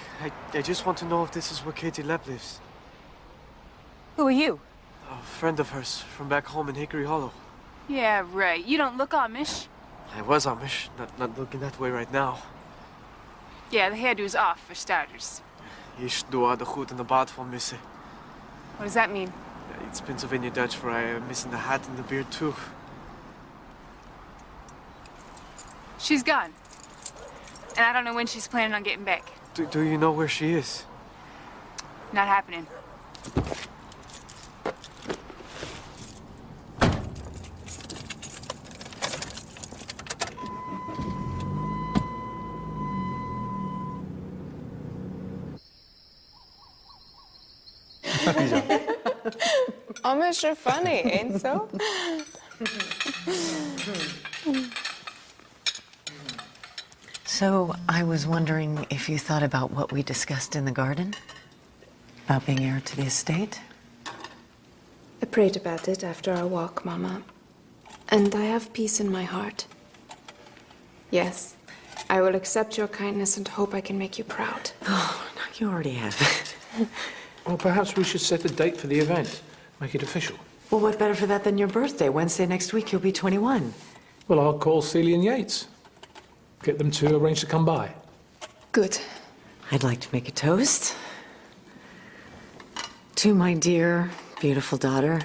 S12: I just want to know if this is where Katie Lapp lives.
S20: Who are you?
S12: A friend of hers from back home in Hickory Hollow.
S20: Yeah, right. You don't look Amish.
S12: I was Amish, not looking that way right now.
S20: Yeah, the hairdo's off, for starters.
S12: Ish doa de goed en de baard van missen.
S20: What does that mean?
S12: It's Pennsylvania Dutch for I'm missing the hat and the beard too.
S20: She's gone. And I don't know when she's planning on getting back.
S12: Do you know where she is?
S20: Not happening.
S9: Amish are funny, ain't so?
S7: So, I was wondering if you thought about what we discussed in the garden? About being heir to the estate?
S9: I prayed about it after our walk, Mama. And I have peace in my heart. Yes, I will accept your kindness and hope I can make you proud.
S7: Oh, no, you already have.
S8: Well, perhaps we should set a date for the event. Make it official.
S7: Well, what better for that than your birthday? Wednesday next week, you'll be 21.
S8: Well, I'll call Celia and Yates. Get them to arrange to come by.
S9: Good.
S7: I'd like to make a toast. To my dear, beautiful daughter,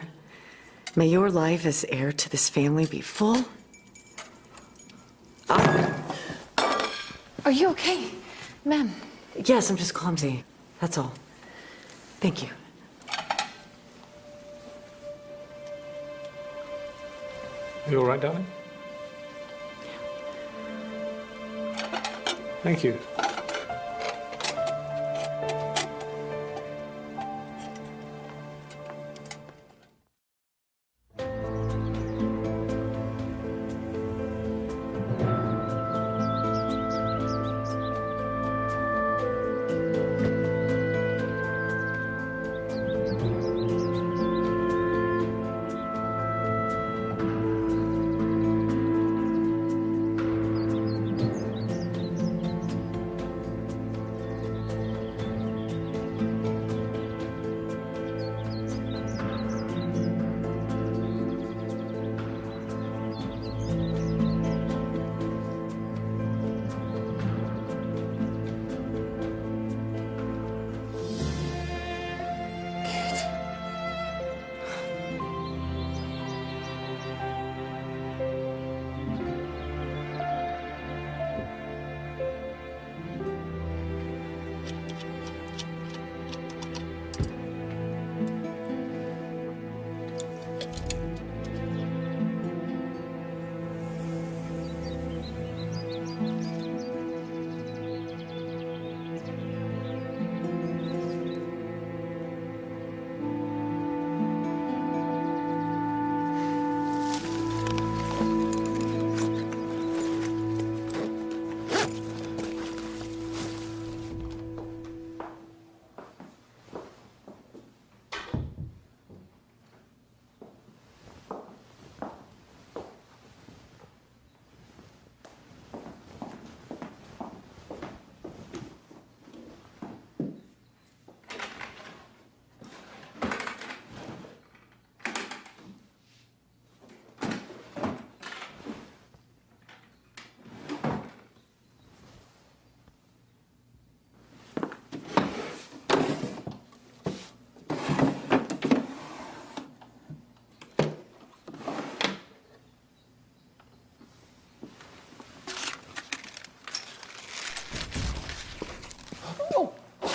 S7: may your life as heir to this family be full.
S2: Are you okay, ma'am?
S7: Yes, I'm just clumsy. That's all. Thank you.
S8: You all right, darling? Thank you.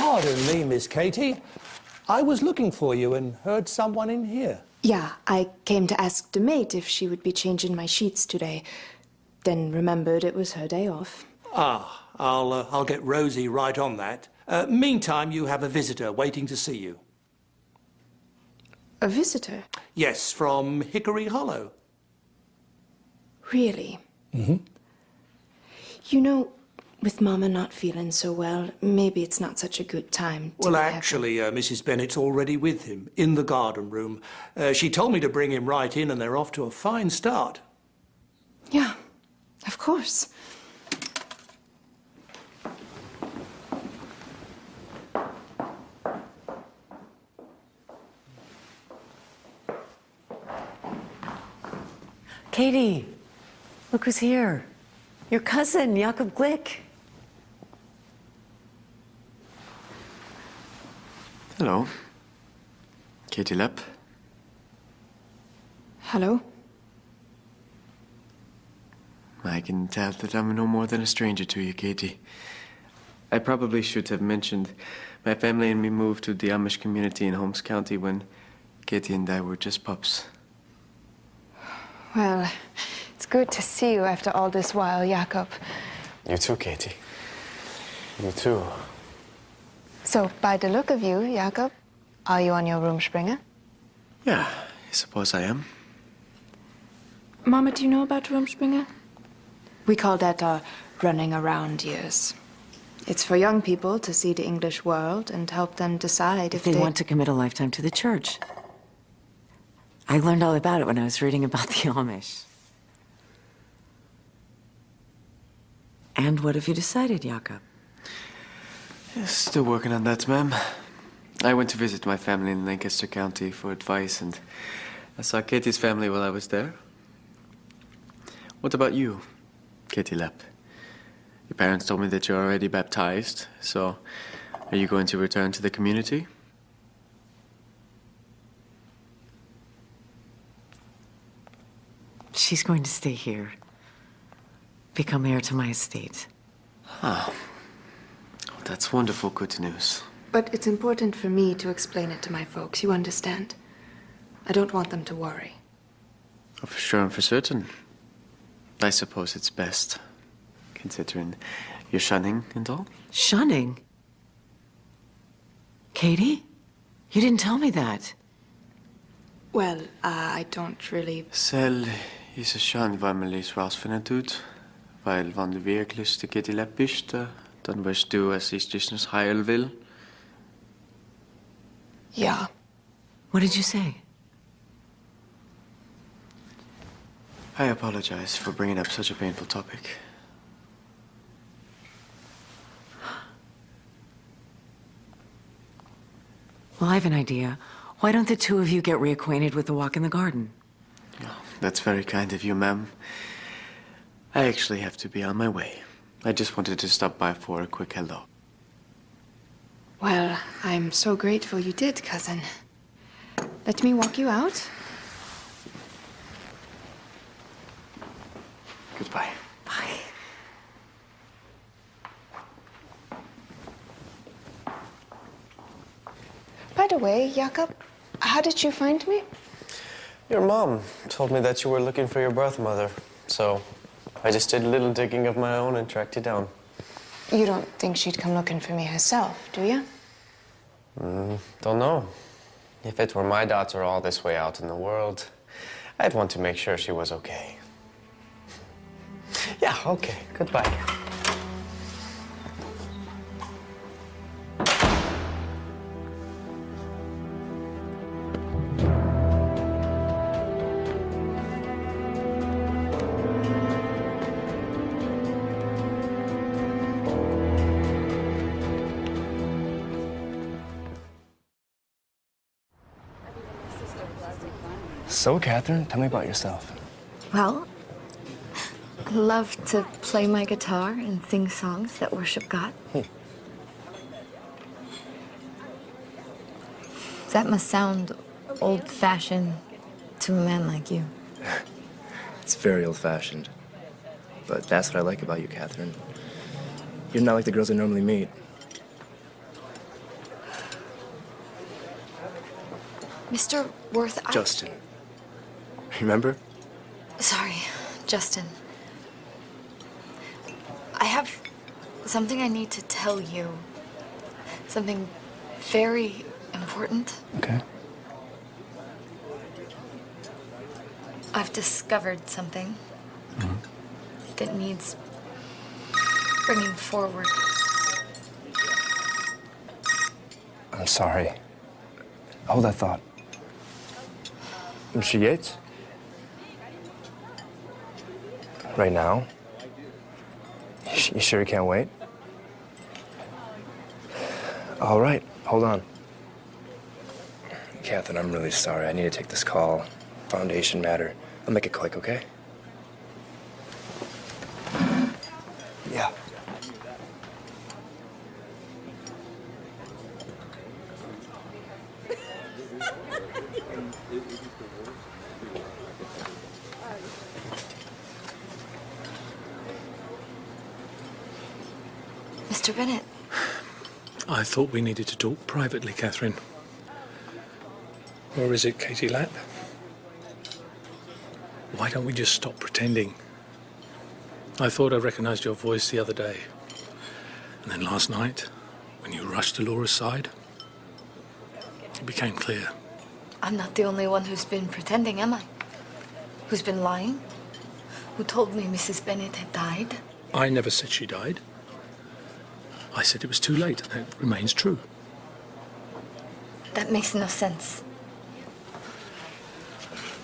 S21: Pardon me, Miss Katie. I was looking for you and heard someone in here.
S9: Yeah, I came to ask the maid if she would be changing my sheets today. Then remembered it was her day off.
S21: Ah, I'll get Rosie right on that. Meantime, you have a visitor waiting to see you.
S9: A visitor?
S21: Yes, from Hickory Hollow.
S9: Really?
S21: Mm-hmm.
S9: You know, with Mama not feeling so well, maybe it's not such a good time to
S21: Well, actually, Mrs. Bennett's already with him, in the garden room. She told me to bring him right in, and they're off to a fine start.
S9: Yeah, of course.
S7: Katie, look who's here. Your cousin, Jakob Glick.
S12: Hello. Katie Lapp.
S9: Hello?
S12: I can tell that I'm no more than a stranger to you, Katie. I probably should have mentioned my family and me moved to the Amish community in Holmes County when Katie and I were just pups.
S9: Well, it's good to see you after all this while, Jakob.
S12: You too, Katie. You too.
S9: So, by the look of you, Jakob, are you on your Rumspringa?
S12: Yeah, I suppose I am.
S9: Mama, do you know about Rumspringa? We call that our running around years. It's for young people to see the English world and help them decide if
S7: they want to commit a lifetime to the church. I learned all about it when I was reading about the Amish. And what have you decided, Jakob?
S12: Still working on that, ma'am. I went to visit my family in Lancaster County for advice, and I saw Katie's family while I was there. What about you, Katie Lapp? Your parents told me that you're already baptized, so are you going to return to the community?
S7: She's going to stay here. Become heir to my estate.
S12: Ah. That's wonderful good news.
S9: But it's important for me to explain it to my folks, you understand? I don't want them to worry.
S12: Oh, for sure and for certain. I suppose it's best, considering your shunning and all.
S7: Shunning? Katie? You didn't tell me that.
S9: Well, I don't really...
S12: Selv is a shun waar me lees rausfinden doet, weil van de werkelijkste Katie Lapp is, dan was du as is just heil will.
S9: Yeah.
S7: What did you say?
S12: I apologize for bringing up such a painful topic.
S7: Well, I have an idea. Why don't the two of you get reacquainted with the walk in the garden?
S12: Oh, that's very kind of you, ma'am. I actually have to be on my way. I just wanted to stop by for a quick hello.
S9: Well, I'm so grateful you did, cousin. Let me walk you out.
S12: Goodbye.
S7: Bye.
S9: By the way, Jakob, how did you find me?
S12: Your mom told me that you were looking for your birth mother, so I just did a little digging of my own and tracked you down.
S9: You don't think she'd come looking for me herself, do you?
S12: Don't know. If it were my daughter all this way out in the world, I'd want to make sure she was okay. Yeah, okay. Goodbye.
S15: So, Catherine, tell me about yourself.
S2: Well, I love to play my guitar and sing songs that worship God. That must sound old-fashioned to a man like you.
S15: It's very old-fashioned. But that's what I like about you, Catherine. You're not like the girls I normally meet.
S2: Mr. Worth,
S15: Justin. Remember?
S2: Sorry, Justin. I have something I need to tell you. Something very important.
S15: Okay.
S2: I've discovered something that needs bringing forward.
S15: I'm sorry. Hold that thought. Mr. Yates? Right now? You sure you can't wait? All right, hold on. Catherine, I'm really sorry. I need to take this call. Foundation matter. I'll make it quick, okay? Yeah.
S2: Mr. Bennett.
S8: I thought we needed to talk privately, Catherine. Or is it Katie Lapp? Why don't we just stop pretending? I thought I recognized your voice the other day. And then last night, when you rushed to Laura's side, it became clear.
S2: I'm not the only one who's been pretending, am I? Who's been lying? Who told me Mrs. Bennett had died?
S8: I never said she died. I said it was too late, and it remains true.
S2: That makes no sense.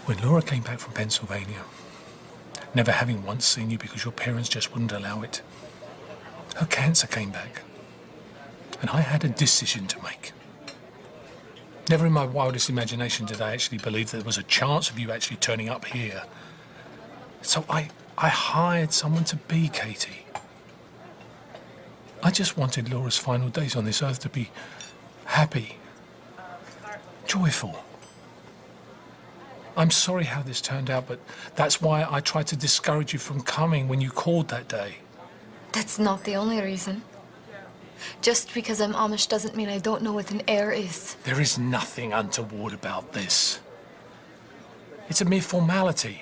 S8: When Laura came back from Pennsylvania, never having once seen you because your parents just wouldn't allow it, her cancer came back. And I had a decision to make. Never in my wildest imagination did I actually believe there was a chance of you actually turning up here. So I hired someone to be Katie. I just wanted Laura's final days on this earth to be happy, joyful. I'm sorry how this turned out, but that's why I tried to discourage you from coming when you called that day.
S2: That's not the only reason. Just because I'm Amish doesn't mean I don't know what an heir is.
S8: There is nothing untoward about this. It's a mere formality.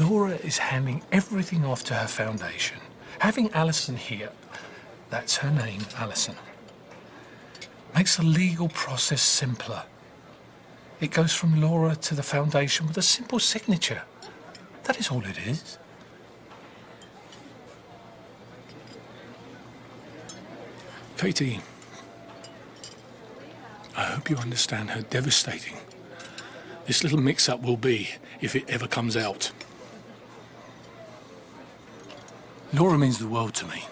S8: Laura is handing everything off to her foundation. Having Alison here, that's her name, Alison, makes the legal process simpler. It goes from Laura to the foundation with a simple signature. That is all it is. Katie, I hope you understand how devastating this little mix-up will be if it ever comes out. Laura means the world to me.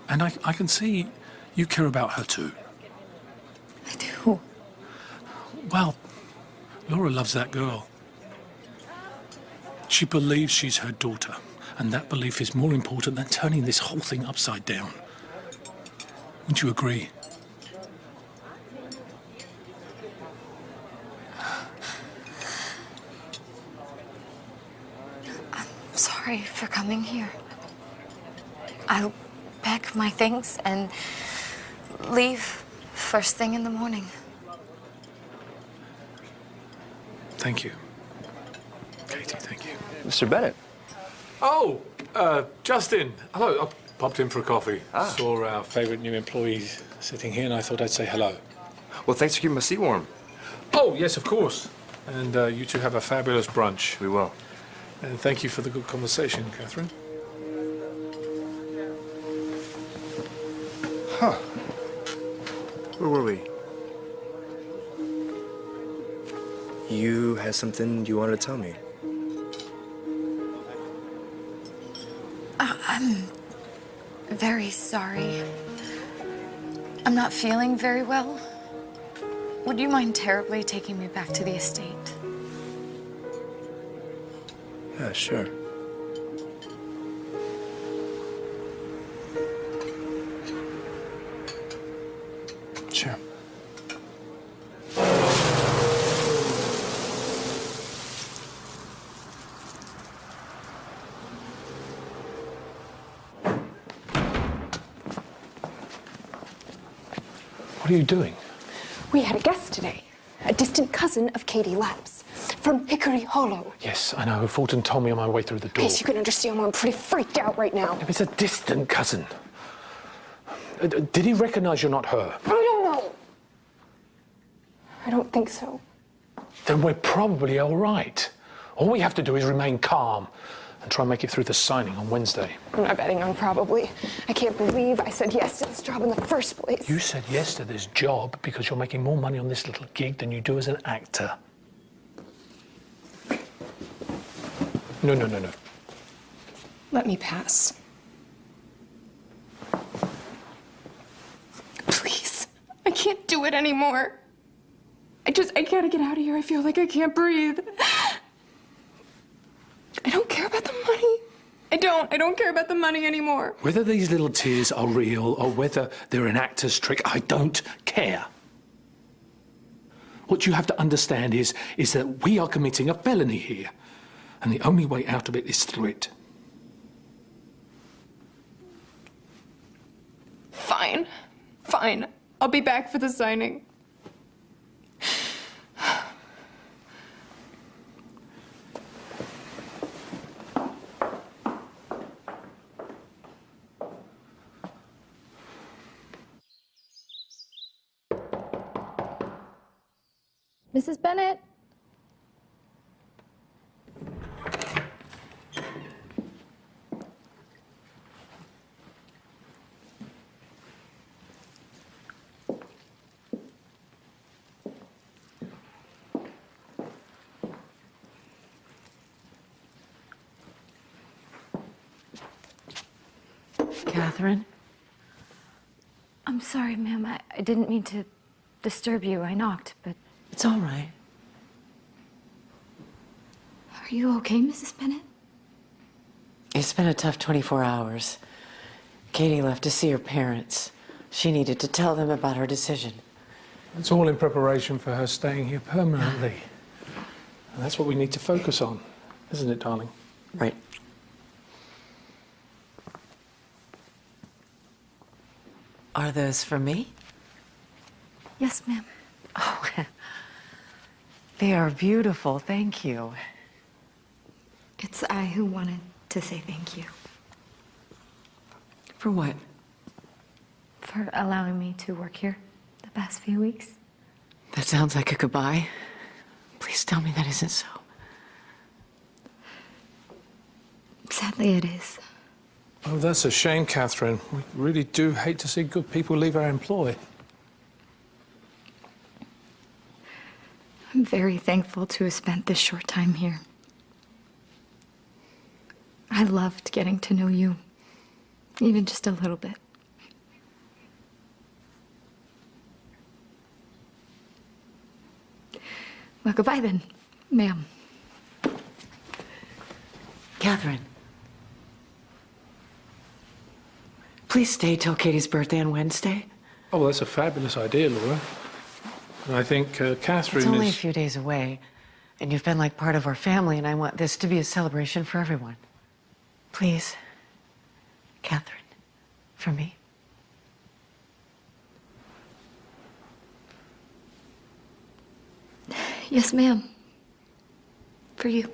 S8: And I can see you care about her too.
S2: I do.
S8: Well, Laura loves that girl. She believes she's her daughter, and that belief is more important than turning this whole thing upside down. Wouldn't you agree?
S2: Sorry for coming here. I'll pack my things and leave first thing in the morning.
S8: Thank you. Katie, thank you.
S15: Mr. Bennett.
S8: Oh, Justin. Hello. I popped in for a coffee. Saw our favourite new employees sitting here, and I thought I'd say hello.
S15: Well, thanks for keeping my seat warm.
S8: Oh, yes, of course. And you two have a fabulous brunch.
S15: We will.
S8: And thank you for the good conversation, Catherine.
S15: Huh. Where were we? You had something you wanted to tell me.
S2: I'm very sorry. I'm not feeling very well. Would you mind terribly taking me back to the estate?
S15: Yeah, sure. Sure.
S8: What are you doing?
S9: We had a guest today. A distant cousin of Katie Lapp's. From Hickory Hollow.
S8: Yes, I know. Fulton told me on my way through the door.
S9: Yes, you can understand why I'm pretty freaked out right now.
S8: If it's a distant cousin. Did he recognize you're not her?
S9: I don't know. I don't think so.
S8: Then we're probably all right. All we have to do is remain calm and try and make it through the signing on Wednesday.
S9: I'm not betting on probably. I can't believe I said yes to this job in the first place.
S8: You said yes to this job because you're making more money on this little gig than you do as an actor. No.
S9: Let me pass. Please. I can't do it anymore. I gotta get out of here. I feel like I can't breathe. I don't care about the money. I don't care about the money anymore.
S8: Whether these little tears are real or whether they're an actor's trick, I don't care. What you have to understand is that we are committing a felony here. And the only way out of it is through it.
S9: Fine. I'll be back for the signing.
S2: Mrs. Bennett?
S7: Catherine?
S2: I'm sorry, ma'am. I didn't mean to disturb you. I knocked, but...
S7: It's all right.
S2: Are you okay, Mrs. Bennett?
S7: It's been a tough 24 hours. Katie left to see her parents. She needed to tell them about her decision.
S8: It's all in preparation for her staying here permanently. And that's what we need to focus on, isn't it, darling?
S7: Right. Are those for me?
S2: Yes, ma'am.
S7: Oh, they are beautiful. Thank you.
S2: It's I who wanted to say thank you.
S7: For what?
S2: For allowing me to work here the past few weeks.
S7: That sounds like a goodbye. Please tell me that isn't so.
S2: Sadly, it is.
S8: Oh, that's a shame, Catherine. We really do hate to see good people leave our employ.
S2: I'm very thankful to have spent this short time here. I loved getting to know you, even just a little bit. Well, goodbye then, ma'am.
S7: Catherine. Please stay till Katie's birthday on Wednesday.
S8: Oh, well, that's a fabulous idea, Laura. And I think Catherine
S7: It's only
S8: is...
S7: a few days away, and you've been like part of our family, and I want this to be a celebration for everyone. Please, Catherine, for me.
S2: Yes, ma'am. For you.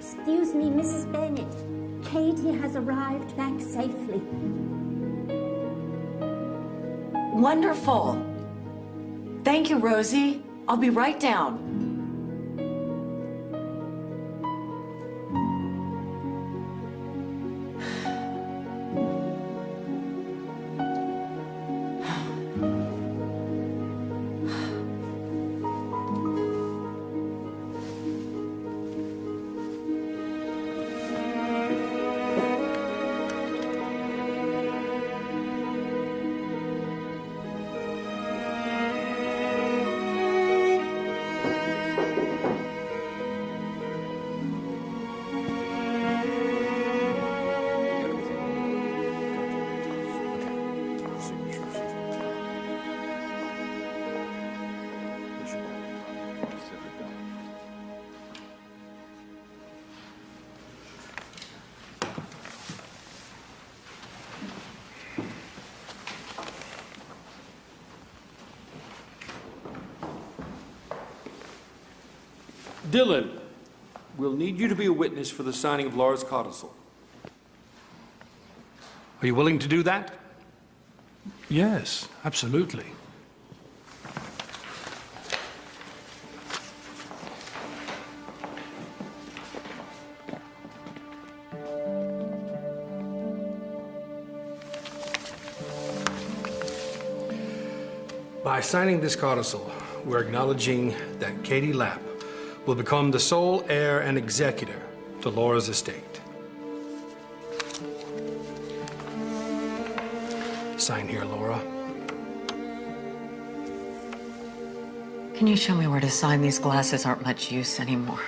S3: Excuse me, Mrs. Bennett. Katie has arrived back safely.
S7: Wonderful. Thank you, Rosie. I'll be right down.
S13: Dylan, we'll need you to be a witness for the signing of Laura's codicil. Are you willing to do that?
S8: Yes, absolutely.
S13: By signing this codicil, we're acknowledging that Katie Lapp will become the sole heir and executor to Laura's estate. Sign here, Laura.
S7: Can you show me where to sign? These glasses aren't much use anymore.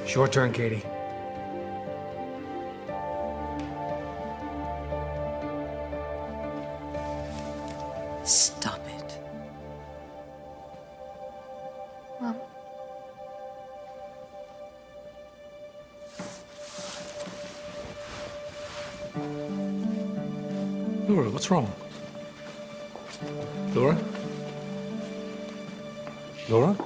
S13: It's your turn, Katie.
S7: Stop it.
S2: Mom.
S8: Laura, what's wrong? Laura? Laura?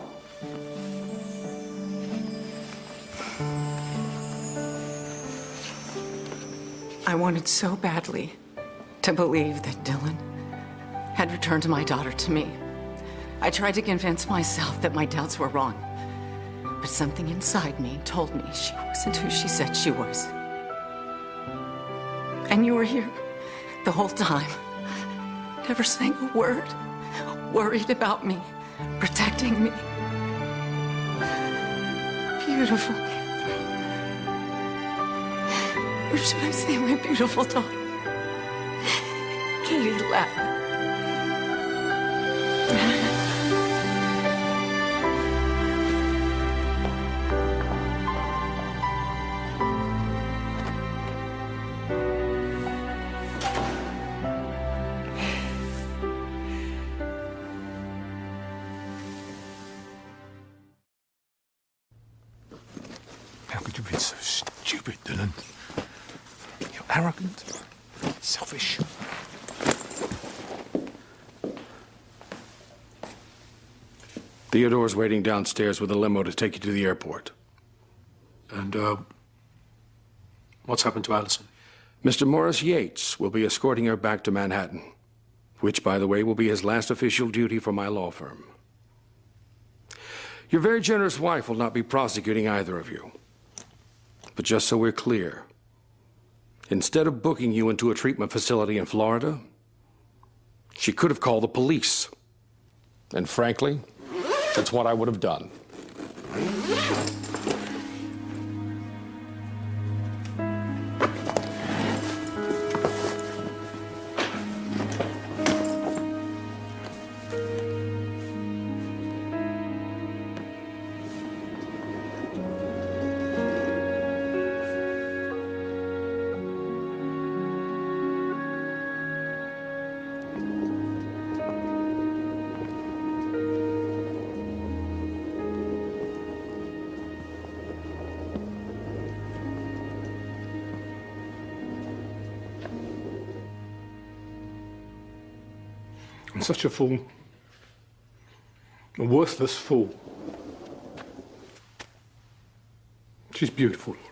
S7: I wanted so badly to believe that Dylan had returned my daughter to me. I tried to convince myself that my doubts were wrong, but something inside me told me she wasn't who she said she was. And you were here the whole time, never saying a word, worried about me, protecting me. Beautiful. Or should I say my beautiful daughter, Katie Lapp?
S8: How could you be so stupid, Dylan? Arrogant, selfish.
S13: Theodore's waiting downstairs with a limo to take you to the airport.
S8: And, what's happened to Allison?
S13: Mr. Morris Yates will be escorting her back to Manhattan, which, by the way, will be his last official duty for my law firm. Your very generous wife will not be prosecuting either of you. But just so we're clear, instead of booking you into a treatment facility in Florida, she could have called the police. And frankly, that's what I would have done.
S8: I'm such a fool. A worthless fool. She's beautiful, Laura.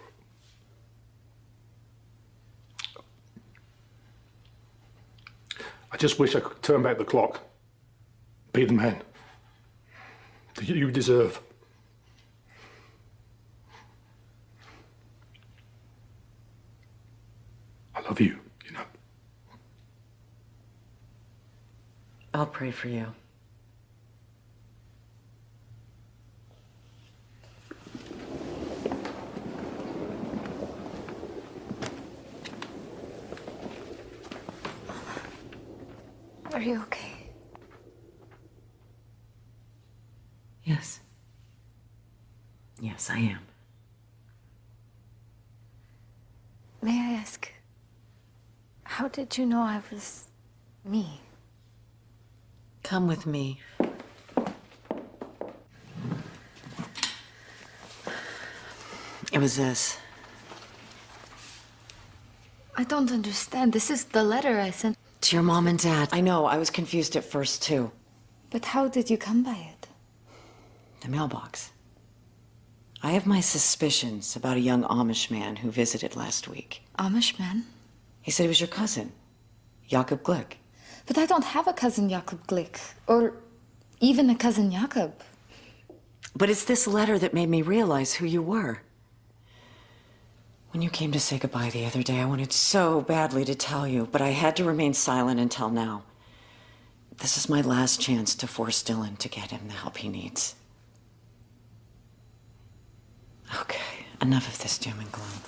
S8: I just wish I could turn back the clock. Be the man that you deserve. I love you, you know.
S7: I'll pray for you.
S2: Are you okay?
S7: Yes. Yes, I am.
S2: May I ask, how did you know I was me?
S7: Come with me. It was this.
S2: I don't understand. This is the letter I sent.
S7: To your mom and dad. I know, I was confused at first, too.
S2: But how did you come by it?
S7: The mailbox. I have my suspicions about a young Amish man who visited last week.
S2: Amish man?
S7: He said he was your cousin, Jakob Glick.
S2: But I don't have a cousin Jakob Glick, or even a cousin Jakob.
S7: But it's this letter that made me realize who you were. When you came to say goodbye the other day, I wanted so badly to tell you, but I had to remain silent until now. This is my last chance to force Dylan to get him the help he needs. Okay, enough of this doom and gloom.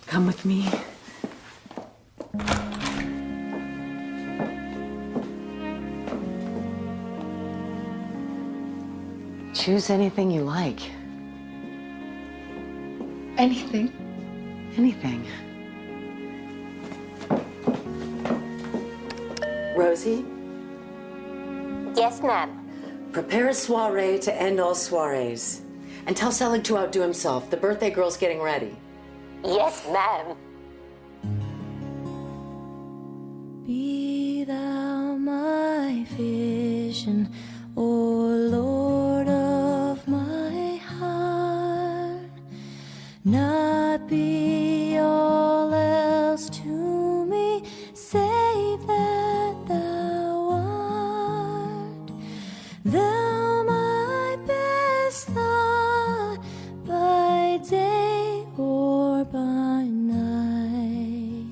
S7: Come with me. Choose anything you like.
S2: Anything?
S7: Anything. Rosie?
S11: Yes, ma'am.
S7: Prepare a soiree to end all soirees. And tell Selig to outdo himself. The birthday girl's getting ready.
S11: Yes, ma'am.
S3: Be thou my vision, O Lord of my heart, not be all else to me, save that thou art. Thou my best thought, by day or by night,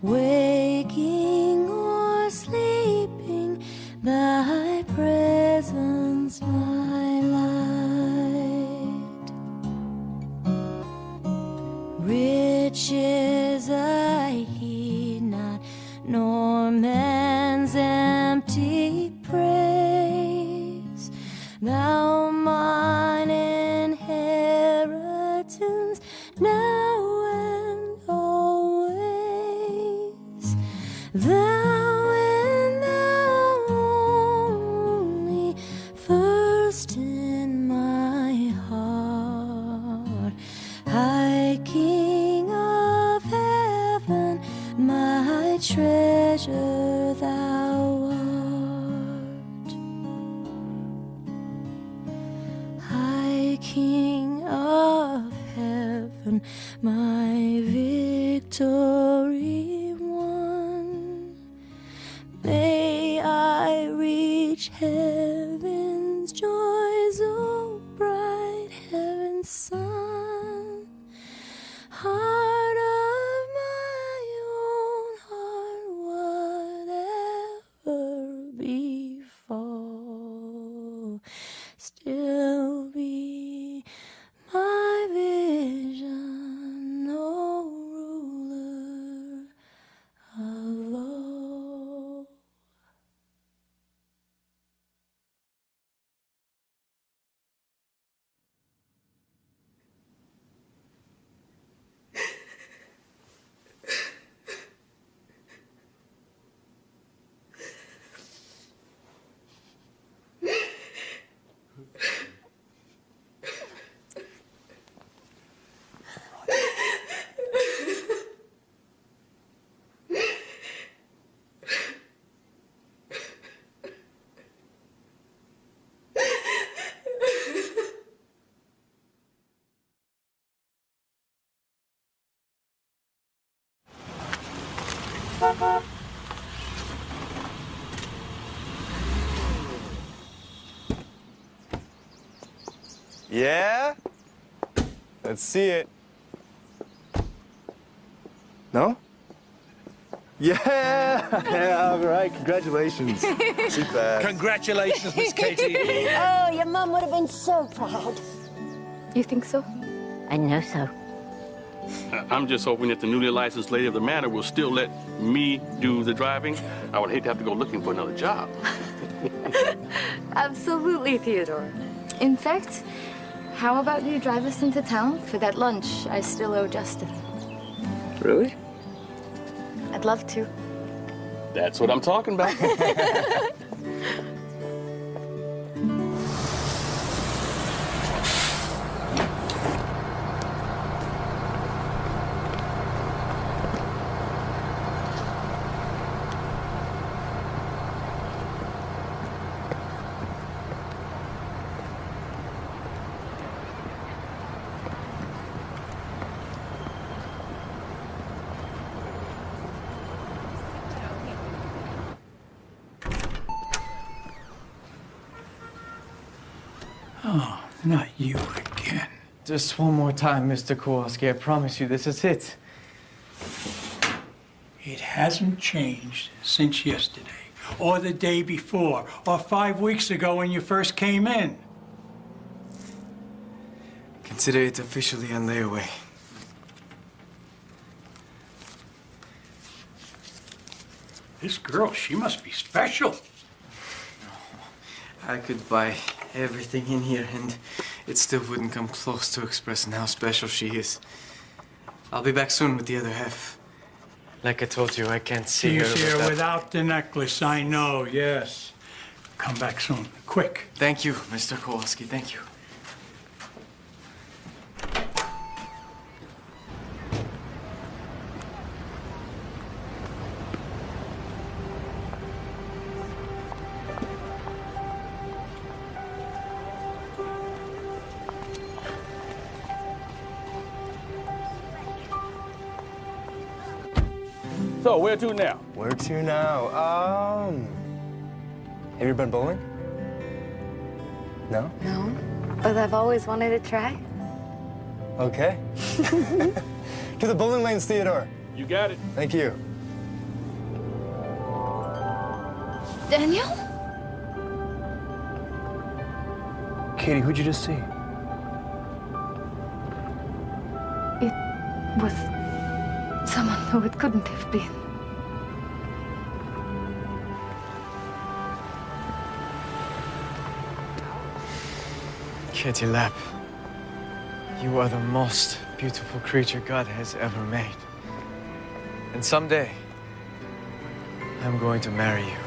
S3: waking or sleeping, thy presence my light. Riches I heed not, nor man's empty praise. Thou mine inheritance, now and always. Thou and thou only, first in my heart. High King of heaven, my treasure thou art. High King of heaven, my victory won. May I reach heaven's joys, O bright heaven's sun. Heart of my own heart, whatever befall, still be my vision, O ruler
S15: Yeah? Let's see it. No? Yeah! Yeah, all right. Congratulations. Super.
S14: Congratulations, Miss Katie.
S11: Oh, your mum would have been so proud.
S2: You think so?
S11: I know so.
S16: I'm just hoping that the newly licensed lady of the manor will still let me do the driving. I would hate to have to go looking for another job.
S2: Absolutely, Theodore. In fact, how about you drive us into town for that lunch I still owe Justin?
S16: Really?
S2: I'd love to.
S16: That's what I'm talking about.
S21: Oh, not you again.
S12: Just one more time, Mr. Kowalski. I promise you, this is it.
S21: It hasn't changed since yesterday, or the day before, or 5 weeks ago when you first came in.
S12: Consider it officially on layaway.
S21: This girl, she must be special.
S12: I could buy everything in here, and it still wouldn't come close to expressing how special she is. I'll be back soon with the other half. Like I told you, I can't see her
S21: She's here
S12: without...
S21: without the necklace, I know, yes. Come back soon, quick.
S12: Thank you, Mr. Kowalski, thank you.
S16: So, where to now?
S15: Where to now? Have you been bowling? No?
S2: No, but I've always wanted to try.
S15: Okay. To the bowling lanes, Theodore.
S16: You got it.
S15: Thank you.
S2: Daniel?
S15: Katie, who'd you just see?
S2: It was someone who it couldn't have been.
S12: Katie Lapp, you are the most beautiful creature God has ever made. And someday, I'm going to marry you.